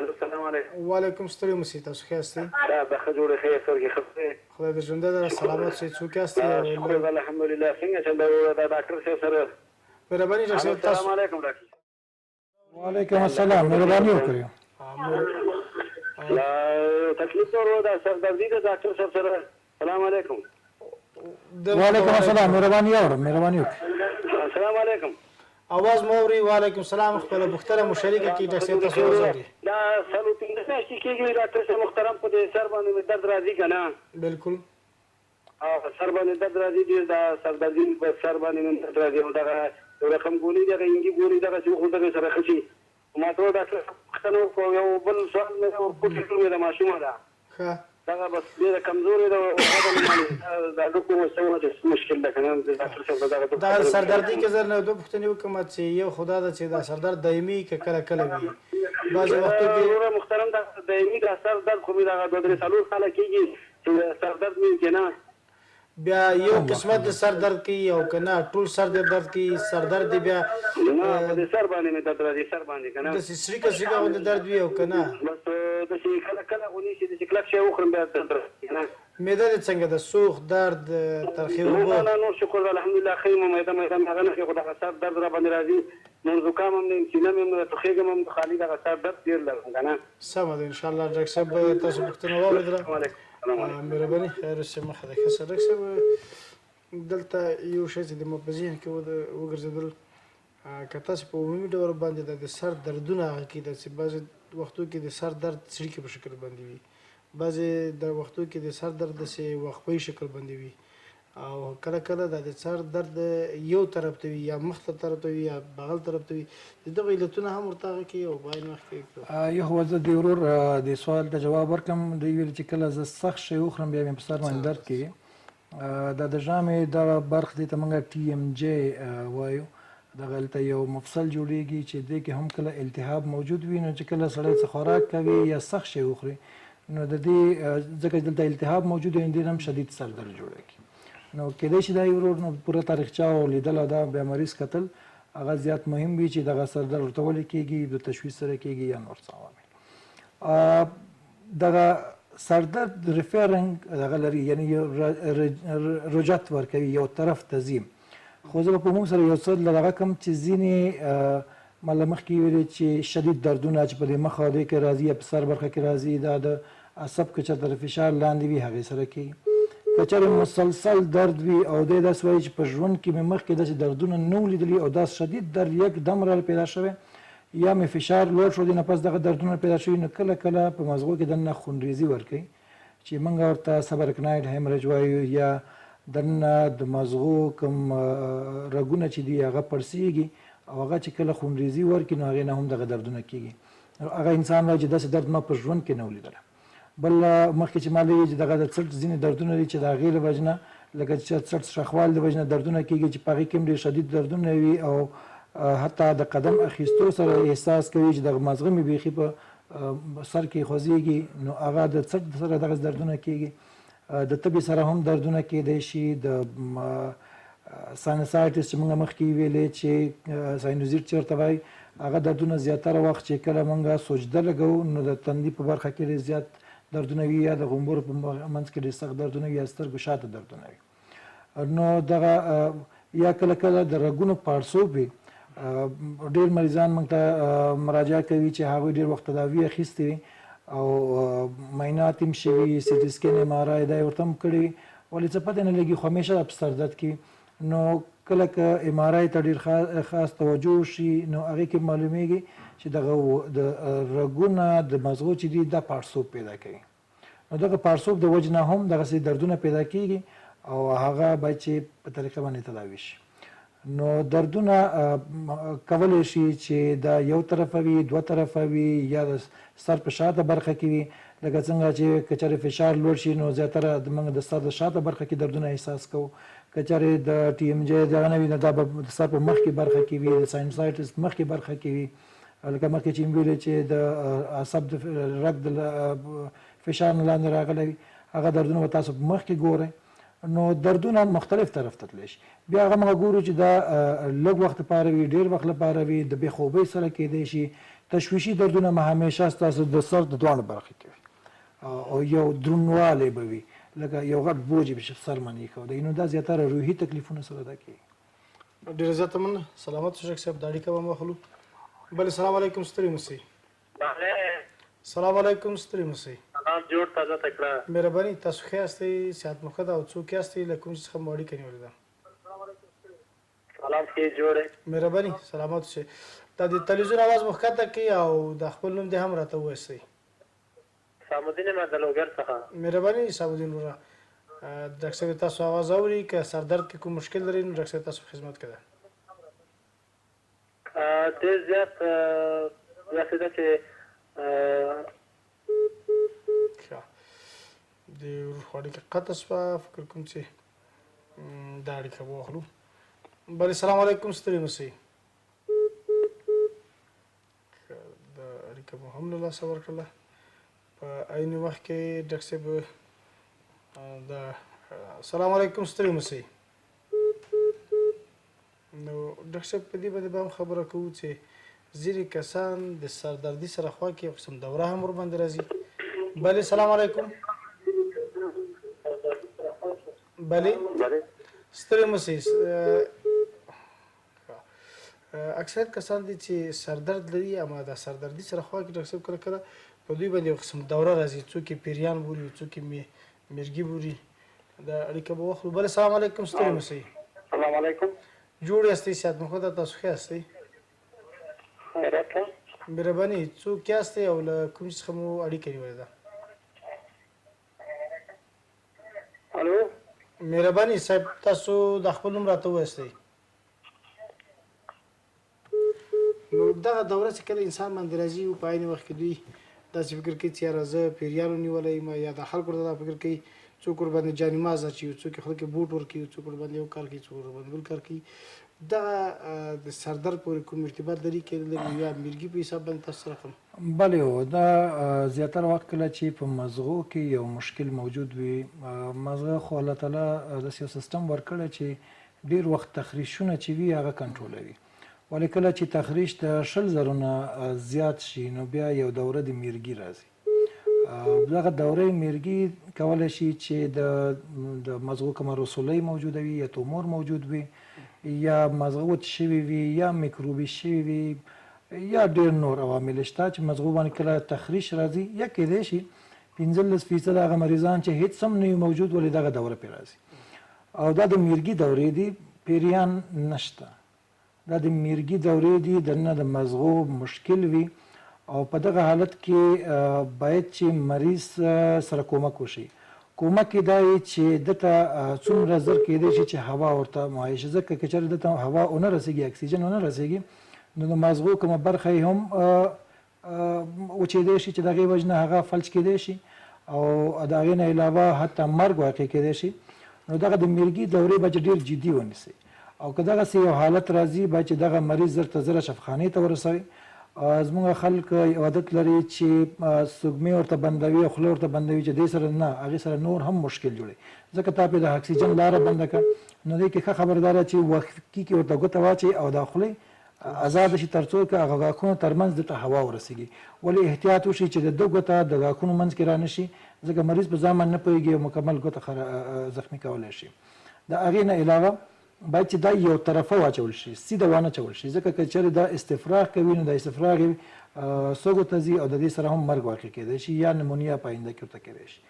السلام علیکم. وعلیکم ستړي مه شئ. تاسو ښه یاستئ؟ دا د ښه جوړې ښه یې سترګې ښه دی. خدای دې ژوندی لره. سلامت اوسئ. څوک یاستئ؟ شکر الحمدلله. څنګه چل دا ډاکټر صاحب سره مهرباني ډاکټر صاحب تاسو. السلام علیکم ډاکټر. وعلیکم السلام. مهرباني وکړئ. تکلیف ورو دا سردردي د ډاکټر صاحب سره. السلام علیکم. وعلیکم السلام. مهرباني اورم. مهرباني وکړئ. السلام علیکم. आवाज مو اوري؟ وعلیکم السلام. خپل پوښتنه مو شریکه کړئ ډاکټر صاحب تاسو وزاري. دا سلو پنځه میاشتې کېږي ډاکټر صاحب محترم په دې سر باندې مې درد راځي که نه؟ بالکل. سر باندې درد راځي ډېر دا سردردي په سر باندې مې درد راځي او دغه یو رقم ګولۍ دغه انګي ګولۍ دغسې وخورو دغې سره ښه شي. ما ته ډاکټر پوښتنه وکړه یو بل سوال مې ورپورته کړو مې د ماشومه ده ښه دغه بس ډېره کمزورې ده دا ډوکو څنګه مشکل ده که نه د ډاکټر صاحب دا سردردي کې زه نه دوه پوښتنې وکړم چې یو خو دا ده چې دا سردرد دایمي که کله کله وي بعضې وختو کې محترم دا دایمي دا سر درد خو مې دغه دوه درې څلور کاله کېږي چې سر درد مې که نه بیا یو قسمت د سر درد کوي او که نه ټول سر د درد کوي سر درد دی بیا نه د سر باندې مې درد راځي سر باندې که نه داسې سریکه سریکه غوندې درد وي او که نه بس داسې کله کله خو نیسي داسې کلک شی وخورم بیا درد راځي که نه معده دې څنګه ده سوخ درد ترخې اوبه نه نور شکر الحمدلله ښه یم معده مې هغه نه ښې خو دغه سر درد را باندې راځي نور زکام هم نه سینه مې هم ټوخېږم هم خالي دغه سر درد ډېر لرم که نه سمه ده انشاءالله ډاکټر صاحب تاسو پوښتنه واورېدله مهرباني خیر اوسئ مخه ده ښه شه ډاکټر صاحب دلته یو شی چې د ما په ذهن کې وګرځېدل که تاسو په عمومي ډول باندې د سر دردونه هغه کې ده چې بعضې وختو کې د سر درد څړیکې په شکل باندې وي بعضې د وختو کې د سر درد داسې وقفه‌ي شکل باندې وي او کله کله د سر درد یو طرف ته وي یا مخ طرف ته وي یا بغل طرف ته وي د دغو علتونه هم ورته هغه کې او په عین وخت کې یو خو زه د ورور د سوال ته جواب ورکړم دوی ویل چې کله زه سخت شی وخورم بیا مې په سر باندې درد کوي دا د ژامې دغه برخه دې ته موږ TMJ وایو دغه هلته یو مفصل جوړیږي چې دې کې هم کله التهاب موجود وي نو چې کله سړی څه خوراک کوي یا سخت شی وخوري نو د دې ځکه چې دلته التهاب موجود وي دې هم شدید سر درد جوړیږي نو کېدای شي دا یو ورور نو پوره تاریخچه او لیدل او دا بیا مریض کتل هغه زیات مهم وي چې دغه سر درد ورته ولې کېږي د تشویش سره کېږي یا نور څه عوامل دغه سر درد ریفرنګ دغه لري یعنی رجعت ورکوي یو طرف ته ځي خو زه به په موږ سره یو څه دغه کوم چې ځینې مله مخکې ویلې چې شدید دردونه چې په دې مخ او دې کې راځي یا په سر برخه کې راځي دا د عصب که چېرته د فشار لاندې وي هغې سره کېږي که چېرې مسلسل درد وي او دی داسې وایي چې په ژوند کې مې مخکې داسې دردونه نه وو لیدلي او دا شدید درد یکدم را پیدا شوی یا مې فشار لوړ شو دی نه پس دغه دردونه پیدا شوي نو کله کله په مغزو کې دننه خونریزي ورکوي چې موږ ورته سبرکنایډ هیمریج وایو یا دننه د مغزو کوم رګونه چې دي هغه پړسیږي او هغه چې کله خونریزي ورکړي نو هغې نه هم دغه دردونه کېږي هغه انسان وایي چې داسې درد ما په ژوند کې نه و لیدلی بل مخکې چې ما لیدلي چې دغه د څټ ځینې دردونه دي چې د هغې له وجې نه لکه چې څټ شخوال د وجې نه دردونه کېږي چې په هغې کې هم ډېر شدید دردونه وي او حتی د قدم اخیستو سره احساس کوي چې دغه مازغه مې بیخي په سر کې خوځېږي نو هغه د څټ سره دغه دردونه کېږي د تبې سره هم دردونه کېدای شي د ساینسایټس چې موږ مخکې ویلې چې ساینوزیټ چې ورته وایي هغه دردونه زیاتره وخت چې کله موږ سجده لګوو نو د تندي په برخه کې ډېر زیات دردونه وي یا د غومبرو په منځ کې ډېر سخت دردونه وي یا سترګو شاته دردونه وي نو دغه یا کله کله د رګونو پاړسوب وي ډېر مریضان موږ ته مراجعه کوي چې هغوی ډېر وخت تداوي اخیستې وي او معاینات هم شوي سی ټي سکین ایم آر آی دا یې ورته هم کړي وي ولې څه پته نه لګي خو همیشه په سر درد کې نو کله که ایم آر آی ته ډېر خاص توجه وشي نو هغې کې معلومیږي چې دغه د رګونه د مغزو چې دي دا پاړسوب پیدا کوي نو دغه پاړسوب د وجې نه هم دغسې دردونه پیدا کېږي او هغه باید چې په طریقه باندې تداوي شي نو دردونه کولی شي چې دا یو طرفه وي دوه طرفه وي یا د سر په شاته برخه کې وي لکه څنګه چې که چېرې فشار لوړ شي نو زیاتره موږ د سر د شاته برخه کې دردونه احساس کوو که چېرې د ټي ایم جی دغه نه وي نو دا به د سر په مخ کې برخه کې وي د ساینسایټس مخ کې برخه کې وي لکه مخکې چې ویلې چې د عصب د رګ د فشار نه لاندې راغلی وي هغه دردونه به تاسو په مخ کې ګورئ نو دردونه مختلف طرف ته تللی شي بیا هغه موږ ګورو چې دا لږ وخت لپاره وي ډېر وخت لپاره وي د بې خوبۍ سره کېدی شي تشویشي دردونه ما همیشه ستاسو د سر د دواړو برخې کې وي او یو دروندوالی به وي لکه یو غټ بوج به سر باندې ایښودی نو دا زیاتره روحي تکلیفونه سره دا کېږي ډېره زیاته مننه سلامت شو شیخ صاحب دا اړیکه به مخلو بله سلام علیکم ستړي مسئ سلام علیکم ستړي مسئ سلام جوړ تازه تکړه مهرباني تاسو ښه یاستئ صحت مخه ده او څوک یاستئ له کوم څه څخه مو اړیکه نیولې ده سلام ښې جوړې مهرباني سلامت اوسئ دا د تلویزیون اواز مو ښکته کړئ او د خپل نوم دې هم راته ووایاستئ سامودین یم د لوګر څخه مهرباني سامودین وروره ډاکټر صاحب تاسو اواز اوري که سر درد کې کوم مشکل لري نو ډاکټر صاحب تاسو خدمت کوي ډېر زیات داسې ده چې د روح اړیکه قطع شوه فکر کوم چې دا اړیکه به واخلو بلې سلام علیکم ستړي مسئ دا اړیکه مو هم له لاسه ورکړله په عین وخت کې ډاکټر صاحب دا سلام علیکم ستړي مسئ نو ډاکټر صاحب په دې باندې به هم خبره کوو چې ځینې کسان د سردردي سره خوا کې یو قسم دوره هم ورباندې راځي بلې سلام علیکم بلې ستړي مسئ اکثر کسان دي چې سردرد لري اما د سردردي سره خوا کې ډاکټر صاحب کله کله په دوی باندې یو قسم دوره راځي څوک یې پیریان بولي څوک یې میرګي بولي دا اړیکه به واخلو بلې سلام علیکم ستړي مسئ سلام علیکم جوړ یاستئ صحت مخه ده تاسو ښه یاستئ خیرات مهرباني څوک یاستئ او له کوم څخه مو اړیکه نیولې ده الو مهرباني صاحب تاسو د خپل نوم راته ووایاستئ نو دغه دوره چې کله انسان باندې راځي په عین وخت کې دوی داسې فکر کوي چې یاره زه پیریانو نیولی یم یا د خلکو ورته دا فکر کوي څوک ورباندې جانماز اچوي څوک یې خلک بوټ ورکوي څوک ورباندې یو کار کوي څوک ورباندې بل کار کوي دغه د سردرد پورې کوم ارتباط لري کېدلی یا میرګي په حساب باندې تاسو سره کوم بله هو دا زیاتره وخت کله چې په مزغو کې یو مشکل موجود وي مزغه خو الله تعالی داسې یو سیستم ورکړی چې ډېر وخت تخریشونه چې وي هغه کنټرولوي ولې کله چې تخریش د 100,000 نه زیات شي نو بیا یو دوره د میرګي راځي دغه دوره میرګي کولی شي چې د مزغو کومه رسولۍ موجوده وي یا تومور موجود وي یا مزغه وچ شوي وي یا میکروبي شوي وي یا ډېر نور عوامل شته چې مزغو باندې کله تخریش راځي یا کیدای شي 15% هغه مریضان چې هیڅ هم نه موجود ولې دغه دوره پرې راځي او دا د میرګي دورې دي پیریان نشته دا د میرګي دورې دي دننه د مزغو مشکل وي او په دغه حالت کې باید چې مریض سره کومک وشي کومک دا چې دته څومره زر کېدای شي چې هوا ورته معایشه ځکه که چېرې دته هوا ونه رسېږي اکسیجن ونه رسېږي نو د مازغو کومه برخه یې هم وچېدای شي چې د هغې وجې نه هغه فلج کېدای شي او د هغې نه علاوه حتی مرګ واقع کېدای شي نو دغه د میرګي دورې به چې ډېر جدي ونیسي او که دغسې یو حالت راځي باید چې دغه مریض زر تر زره شفخانې ته ورسوي زموږ خلک یو عادت لري چې سږمې ورته بندوي او خوله ورته بندوي چې دې سره نه هغې سره نور هم مشکل جوړوي ځکه تا پرې د اکسیجن لاره بنده کړه نو دې کې ښه خبرداره چې وقفي کې ورته ګوته واچوي او دا خولې آزاده شي تر څو که هغه غاښونو ترمنځ دته هوا ورسېږي ولې احتیاط وشي چې د ده ګوته د غاښونو منځ کې را نه شي ځکه مریض په ځان باندې نه پوهېږي او مکمل ګوته زخمي کولی شي د هغې نه علاوه باید چې دا یو طرفه واچول شي سیده وانه چول شي ځکه که چېرې دا استفراغ کوي نو دا استفراغ یې سږو ته ځي او د دې سره هم مرګ واقع کېدی شي یا نمونیا په آینده کې ورته کېدی شي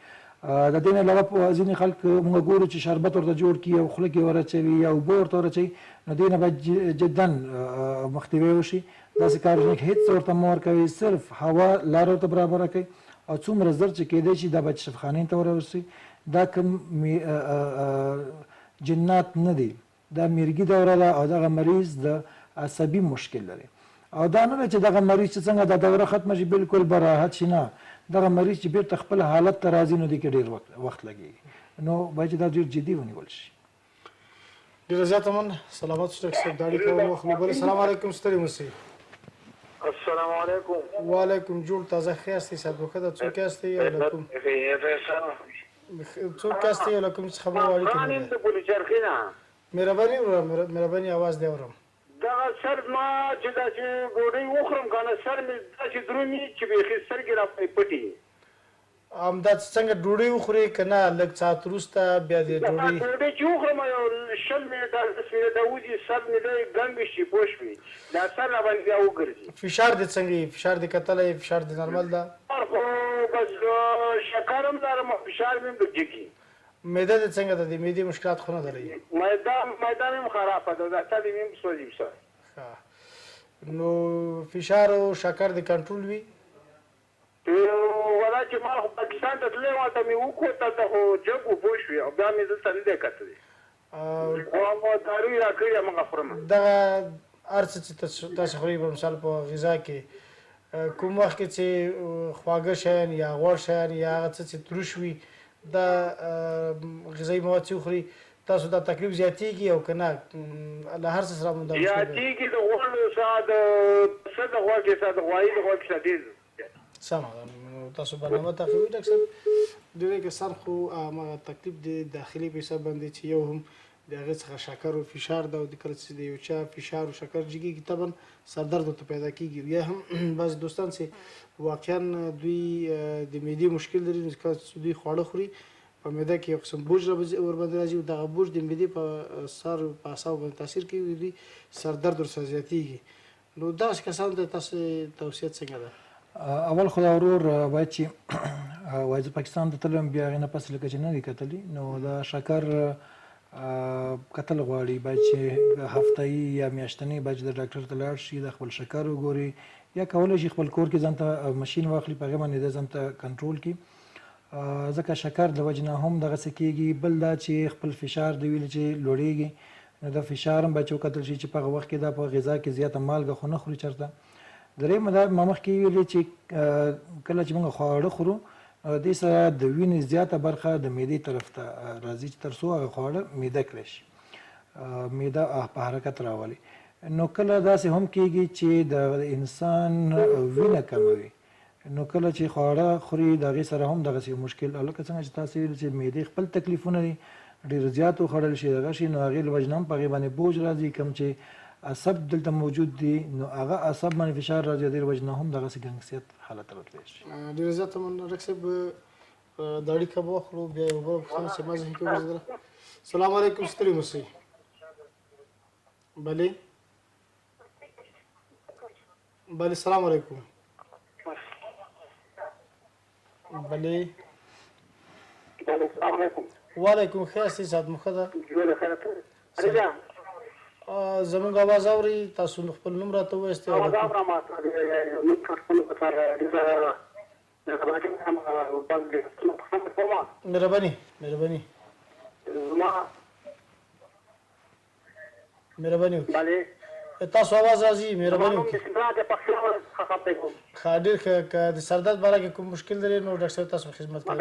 د دې نه علاوه ځینې خلک موږ ګورو چې شربت ورته جوړ کړي او خوله کې ورچوي یا اوبه ورته ورچوي نو دې نه باید جدا مخنیوی وشي داسې کارونه هېڅ ورته مه ورکوي صرف هوا لاره ورته برابره کوي او څومره زر چې کېدی شي دا باید شفخانې ته ورسي دا کوم جنات نه دي دا میرګي دوره ده او دغه مریض د عصبي مشکل لري او دا نه چې دغه مریض چې څنګه دا دوره ختمه شي بالکل به راحت شي نه دغه مریض چې بیرته خپل حالت ته راځي نو دې کې ډېر وخت لګېږي نو باید چې دا ډېر جدي ونیول شي ډېره زیاته من سلامت اوسه ډاکټر صاحب دا اړیکه مو وخت بل سلام علیکم ستړي مه شئ السلام علیکم وعلیکم جوړ تازه ښه یاستئ صاحب وښه څوک یاستئ او له کوم څوک یاستئ او له کوم څه خبرې اړیکه مهرباني आवाज دی اورم دغه سر ما چې داسې ډوډۍ وخورم که نه سر مې داسې درومي چې بیخي سترګې راپسې پټې همدا څنګه ډوډۍ وخورې که نه لږ ساعت وروسته بیا دې ډوډۍ چې وخورم یو 20 منټه 10 منټه وځي سر مې دی ګنګ شي پوه شوې دا سر راباندې بیا وګرځي فشار دې څنګه فشار دې کتلی فشار دې نارمل ده خو بس شکر هم لرم فشار مې هم لږ معده دې څنګه ده د معدې مشکلات خو نه لري معده مې هم خرابه ده دا تلې مې هم سوځي نو فشار او شکر دې کنټرول وي ولا چې ما خو پاکستان ته تللی وم هلته مې وکوت هلته خو جګ و پوه شوې او بیا مې دلته نه دی کتلی او داروی را کړي همغه خورم دغه هر څه چې تاسو خورئ په مثال په غذا کې کوم وخت کې چې خواږه شیان یا غوړ شیان یا هغه څه چې تروش وي دا غذایي مواد چې وخوري تاسو دا تکلیف زیاتېږي او که نه له هر څه سره زیاتېږي د غوړو سره د څه د غوږ کې سره د غوایي د غوږ سره ډېر سمه ده تاسو برنامه تعقیبوئ ډاکټر صاحب ډېری کسان خو همغه تکلیف د داخلي په حساب باندې چې یو هم د هغې څخه شکر او فشار ده او د کله چې د یو چا فشار او شکر جګېږي طبعا سردرد ورته پیدا کېږي یا هم بعضې دوستان چې واقعا دوی د معدې مشکل لري نو کله چې دوی خواړه خوري په معده کې یو قسم بوج ورباندې راځي او دغه بوج د معدې په سر په اعصابو باندې تاثیر کوي دوی سردرد ورسره زیاتېږي نو داسې کسانو ته تاسو توصیه څنګه ده اول خو دا ورور باید چې وایي زه پاکستان ته تلم بیا هغې نه پس لکه چې نه دي کتلي نو دا شکر کتل غواړي باید چې هفتهیي یا میاشتنۍ باید چې د ډاکټر ته لاړ شي د خپل شکر وګوري یا کولی شي خپل کور کې ځان ته مشین واخلي په هغې باندې د ځان ته کنټرول کړي ځکه شکر د وجې نه هم دغسې کېږي بل دا چې خپل فشار د ویلې چې لوړېږي نو د فشار هم باید چې وکتل شي چې په هغه وخت کې دا په غذا کې زیاته مالګه خو نه خوري چېرته درېیمه دا ما مخکې ویلې چې کله چې موږ خواړه خورو دې سره د وینې زیاته برخه د معدې طرف ته راځي چې تر څو هغه خواړه معده کړی شي معده په حرکت راولي. نو کله داسې هم کېږي چې د انسان وینه کموي، نو کله چې خواړه خوري د هغې سره هم دغسې مشکل، او لکه څنګه چې تاسې ویل چې معدې خپل تکلیفونه دي ډېر زیات وخوړل شي دغه شي، نو هغې له وجې نه هم په هغې باندې بوج راځي. کوم چې عصب دلته موجود دي نو هغه عصب باندې فشار راځي، د دې له وجې نه هم دغسې ګنګسیت حالت راتلی شي. ډېر زیات مننه ډاکټر صاحب. د اړیکه به واخلو، بیا یوه بله پوښتنه چې ما ذهن کې وګرځېدله. سلام علیکم، ستړي مه شئ. بلې بلې سلام علیکم. بلې وعلیکم خیر سي صاحب مخه ده زمونږ اواز اوري؟ تاسو خپل نوم راته ووایاست. مهرباني وکړئ. تاسو اواز راځي، مهرباني وکړئ. ښه ډېر ښه. که د سر درد باره کې کوم مشکل لري نو ډاکټر صاحب تاسو خدمت کوي.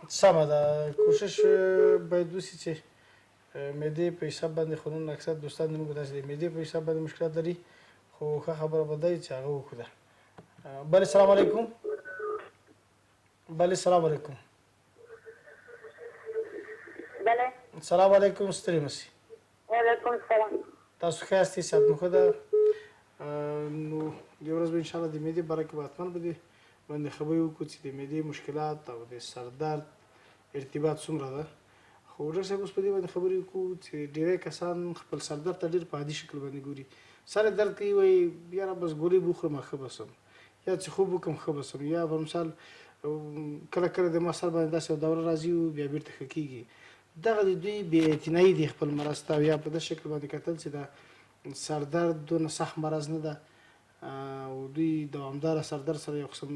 سمه ده. کوشش باید وشي چې معدې په حساب باندې خونونه اکثر دوستان زموږ داسې د معدې په حساب باندې مشکلات لري، خو ښه خبره به دی چې هغه وکړو. بلې سلام علیکم. بلې سلام علیکم. سلام علیکم، ستړي مه شئ. وعلیکم سلام. تاسو ښه یاستئ؟ صحت مو ښه ده؟ نو یوه ورځ به انشاءالله د معدې باره کې به حتما به دې باندې خبرې وکړو چې د معدې مشکلات او د سر درد ارتباط څومره ده. خو ډاکټر صاحب اوس په دې باندې خبرې وکړو چې ډېری کسان خپل سر درد ته ډېر په عادي شکل باندې ګوري. سر درد کوي وایي یاره بس ګولۍ به وخورم ښه به شم، یا چې خوب وکړم ښه به شم، یا په مثال کله کله د ما سر باندې داسې یوه دوره راځي او بیا بېرته ښه کېږي. دغه د دوی بې اعتنایي دي خپل مرض ته، یا په داسې شکل باندې کتل چې دا سر درد دونه سخت مرض نه ده او دوی دوامداره سر درد سره یو قسم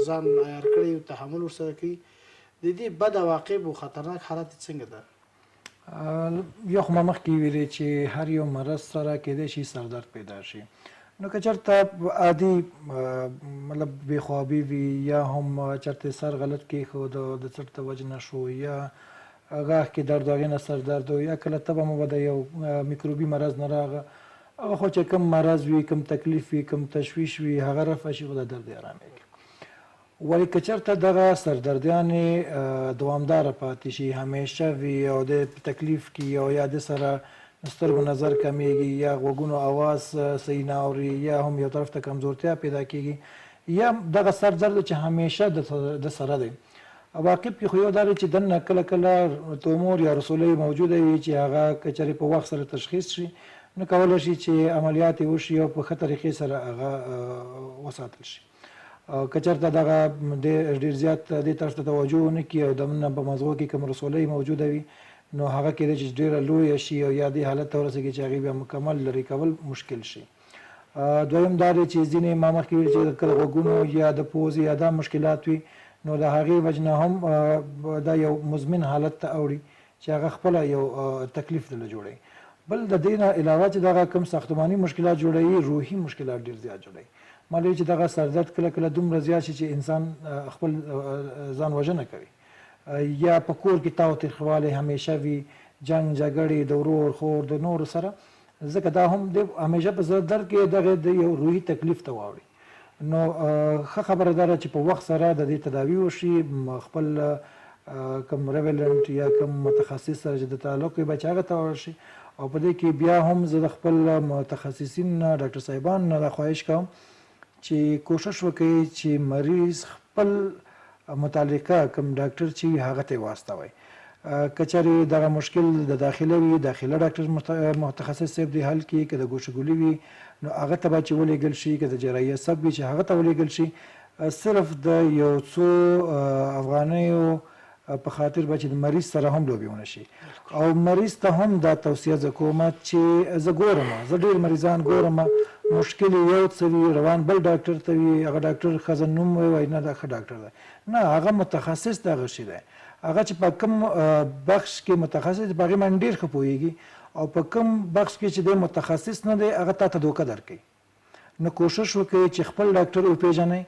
ځان عیار کړی او تحمل ورسره کوي. د دې بد عواقب او خطرناک حالت څنګه ده؟ یا خو ما مخکې ویلې چې هر یو مرض سره کېدای شي سر درد پیدا شي. نو که چېرته عادي مطلب بېخوابي وي، یا هم چېرته سر غلط کېښود او د څټ د وجې نه شو، یا غاښ کې درد و هغې نه سر درد و، یا کله تبه مو به د یو میکروبي مرض نه راغه، هغه خو چې کوم مرض وي، کوم تکلیف وي، کوم تشویش وي، هغه رفع شي خو د درد یې ارامېږي. ولې که چېرته دغه سردردیانې دوامداره پاتې شي، همیشه وي او د تکلیف کې او یا د سره سترګو نظر کمیږي، یا غوږونو اواز صحیح نه اوري، یا هم یو طرف ته کمزورتیا پیدا کېږي، یا دغه سر درد چې همیشه د سره دی. عواقب کې خو یو دا دی چې دننه کله کله تومور یا رسولۍ موجوده وي چې هغه که چېرې په وخت سره تشخیص شي نو کولی شي چې عملیات یې وشي او په ښه طریقې سره هغه وساتل شي. که چېرته دغه ډېر زیات دې طرف ته توجه ونه کړي او دننه په مغزو کې کوم رسولۍ موجوده وي نو هغه کېدای چې ډېره لویه شي او یا دې حالت ته ورسېږي چې هغې بیا مکمل لرې کول مشکل شي. دویم دا دی چې ځینې ما مخکې ویل چې کله غوږونو یا د پوزې یا دا مشکلات وي نو د هغې وجې نه هم دا یو مزمن حالت ته اوړي چې هغه خپله یو تکلیف دله جوړوي. بل د دې نه علاوه چې دغه کوم ساختماني مشکلات جوړوي، روحي مشکلات ډېر زیات جوړوي. معلومه چې دغه سر درد کله کله دومره زیات شي چې انسان خپل ځان وژنه کوي، یا په کور کې تاوتریخوالی همیشه وي، جنګ جګړې د ورور خور د نورو سره، ځکه دا هم د همیشه په سر درد کې دغه د یو روحي تکلیف ته واوړي. نو ښه خبره دا ده چې په وخت سره د دې تداوي وشي، خپل کوم ریولنټ یا کوم متخصص سره چې د تعلق وي باید چې هغه ته ورشي. او په دې کې بیا هم زه د خپل متخصصین ډاکټر صاحبان نه دا خواهش کوم چې کوشش وکړي چې مریض خپل متعلقه کوم ډاکټر چې هغه ته واستوي. که چېرې دغه مشکل د داخله وي، داخله ډاکټر متخصص صاحب دې حل کړي، که د ګوشهګولي وي نو هغه ته باید چې ولېږل شي، که د جراحي عصب وي چې هغه ته ولېږل شي. صرف د یو څو افغانیو په خاطر به چې د مریض سره هم لوبې ونه شي. او مریض ته هم دا توصیه زه کوم چې زه ګورم، زه ډېر مریضان ګورم مشکل یو څه وي روان بل ډاکټر ته وي، هغه ډاکټر ښځه نوم وایي نه دا ښه ډاکټر دی، نه هغه متخصص دغه شي دی، هغه چې په کوم بخش کې متخصص دی په هغې باندې ډېر ښه پوهېږي او په کوم بخش کې چې د متخصص نه دی هغه تاسو دوکه درکړي نو کوشش وکړئ چې خپل ډاکټر وپېژنئ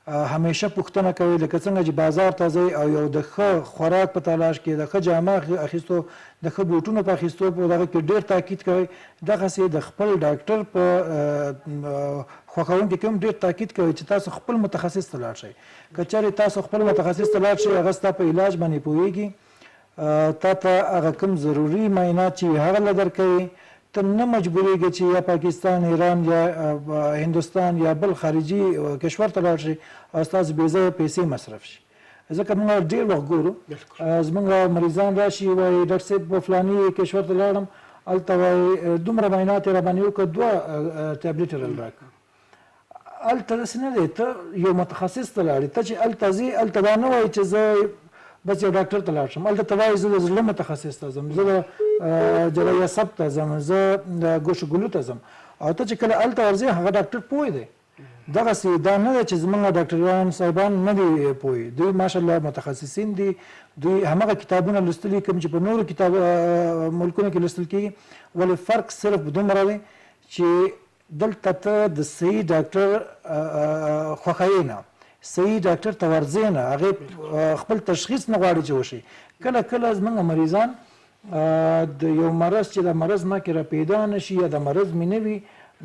همیشه پوښتنه کوي لکه څنګه چې بازار ته ځئ او یو د ښه خوراک په تلاش کې د ښه جامه اخیستو د ښه بوټونو په اخیستو په دغه کې ډېر تاکید کوي دغسې د خپل ډاکټر په خوښونکي کې هم ډېر تاکید کوي چې تاسو خپل متخصص ته لاړ شئ که چېرې تاسو خپل متخصص ته لاړ شئ هغه ستا په علاج باندې پوهېږي تا ته هغه کوم ضروري معاینات چې هغه له درکوي ته نه مجبوریږي چې یا پاکستان ایران یا هندوستان یا بل خارجي کشور ته لاړ شي او ستاسو بې ځایه پیسې مصرف شي ځکه موږ ډېر وخت ګورو زموږ مریضان راشي وایي ډاکټر صاحب په فلاني کشور ته لاړم هلته وایي دومره معاینات یې راباندې وکړه 2 ټابلیټ یې راله راکړه هلته داسې نه دی ته یو متخصص ته لاړې ته چې هلته ځې هلته دا نه وایي چې زه بس یو ډاکټر ته لاړ شم هلته ته وایي زه د زړه متخصص ته ځم زه د جراحي عصب ته ځم زه د ګوشو ګلو ته ځم او ته چې کله هلته ورځې هغه ډاکټر پوه دی دغسې دا نه ده چې زموږ ډاکټران صاحبان نه دي پوه دوی ماشاءالله متخصصین دي دوی همغه کتابونه لوستلي کوم چې په نورو کتاب ملکونو کې لوستل کېږي ولې فرق صرف دومره دی چې دلته ته د صحیح ډاکټر خوښوي نه صحیح ډاکټر ته ورځې نه هغې خپل تشخیص نه غواړي چې وشي کله کله زموږ مریضان د یو مرض چې د مرض ما کې را پیدا نه شي یا د مرض مې نه وي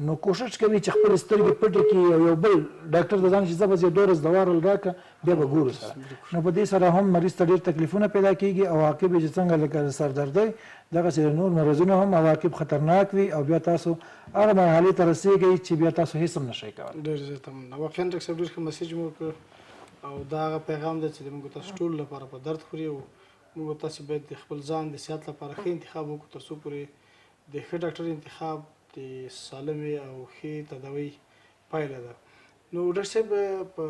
نو کوشش کوي چې خپل سترګې پټې کړي او یو بل ډاکټر ته ځان چې زه بس یو 2 ورځې دوا راله راکړه بیا به ګورو سره نو په دې سره هم مریض ته ډېر تکلیفونه پیدا کېږي او عواقب یې چې څنګه لکه سردردۍ دغسې د نور مرضونو هم عواقب خطرناک وي او بیا تاسو هغه مرحلې ته رسېږئ چې بیا تاسو هېڅ هم نشئ کولی ډېر زیات مننه واقعا ډاکټر صاحب ډېر ښه میسج مو وکړ او دا هغه پیغام دی چې موږ تاسو ټول لپاره په درد خوري او موږ تاسو باید د خپل ځان د صحت لپاره ښه انتخاب وکړو تر څو پورې د ښه ډاکټر انتخاب د سالمې او ښې تداوۍ پایله ده نو ډاکټر صاحب په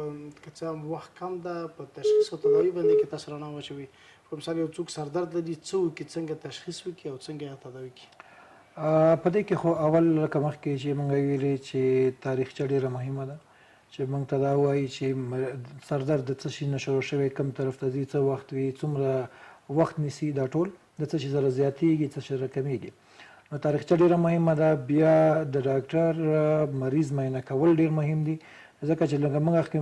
که څه هم وخت کم ده په تشخیص او تداوۍ باندې کې تاسو رڼا واچوئ په مثال یو څوک سردرد لري څه وکړي څنګه تشخیص وکړي او څنګه یې تداوۍ کړي په دې کې خو اول لکه مخکې چې موږ ویلې چې تاریخچه ډېره مهمه ده چې موږ ته دا وایي چې سردرد د څه شي نه شروع شوی کوم طرف ته ځي څه وخت وي څومره وخت نیسي دا ټول د څه شي سره زیاتېږي څه شي سره کمیږي نو تاریخچه ډېره مهمه ده بیا د ډاکټر مریض معاینه کول ډېر مهم دي ځکه چې لکه موږ مخکې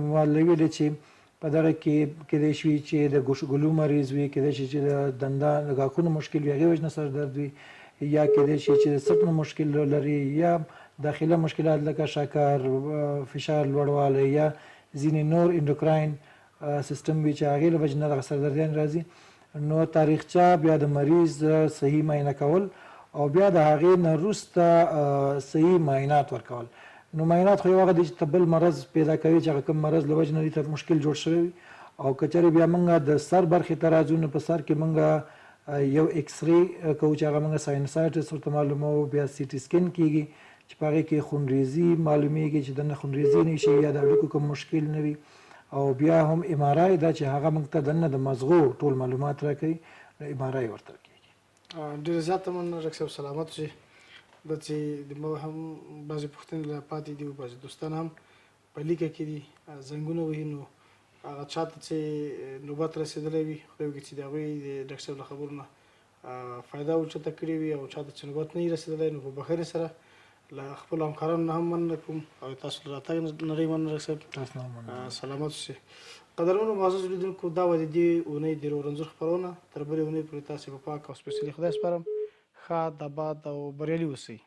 ویلې چې په دغه کې کیدای شي چې د ګوشو ګلو مریض وي کیدای شي چې د دندان د غاښونو مشکل وي هغې وجې نه سر درد وي یا کیدای شي چې د سټنو مشکل لري یا داخله مشکلات لکه شکر فشار لوړوالی یا ځینې نور انډوکراین سیستم وي چې هغې له وجې نه دغه سردردیان راځي نو تاریخچه بیا د مریض صحیح معاینه کول او بیا د هغې نه وروسته صحیح معاینات ورکول نو معاینات خو یو هغه دی چې ته بل مرض پیدا کوي چې هغه کوم مرض له وجې نه دې ته مشکل جوړ شوی وي او که چېرې بیا موږ د سر برخې ته راځو نو په سر کې موږ یو ایکس ری کوو چې هغه موږ ساینسایټس ورته معلوموو بیا سی ټي سکین کېږي چې په هغې کې خونریزي معلومیږي چې دننه خونریزي نه شي یا د هډوکو کوم مشکل نه وي او بیا هم ام آر آی دا چې هغه موږ ته دننه د مزغو ټول معلومات راکوي نو ام آر آی ورته کېږي ډېره زیاته مننه ډاکټر صاحب سلامت اوسئ دا چې د ما هم بعضې پوښتنې لا پاتې دي او بعضې دوستان هم په لیکه کې دي زنګونه وهي نو هغه چا ته چې نوبت رسېدلی وي خدای وکړي چې د هغوی د ډاکټر صاحب له خبرو نه فایده اوچته کړې وي او چا ته چې نوبت نه وي رسېدلی نو په بخښنې سره له خپلو همکارانو نه هم مننه کوم او تاسو له راتګ نړۍ مننه ډاکټر صاحب سلامت اوسئ قدرمنو معزز لیدونکو دا وه د دې اونۍ د روغ رنځور خپرونه تر بلې اونۍ پورې تاسې په پاک او سپېڅلي خدای سپارم ښاد آباد او بریالي اوسئ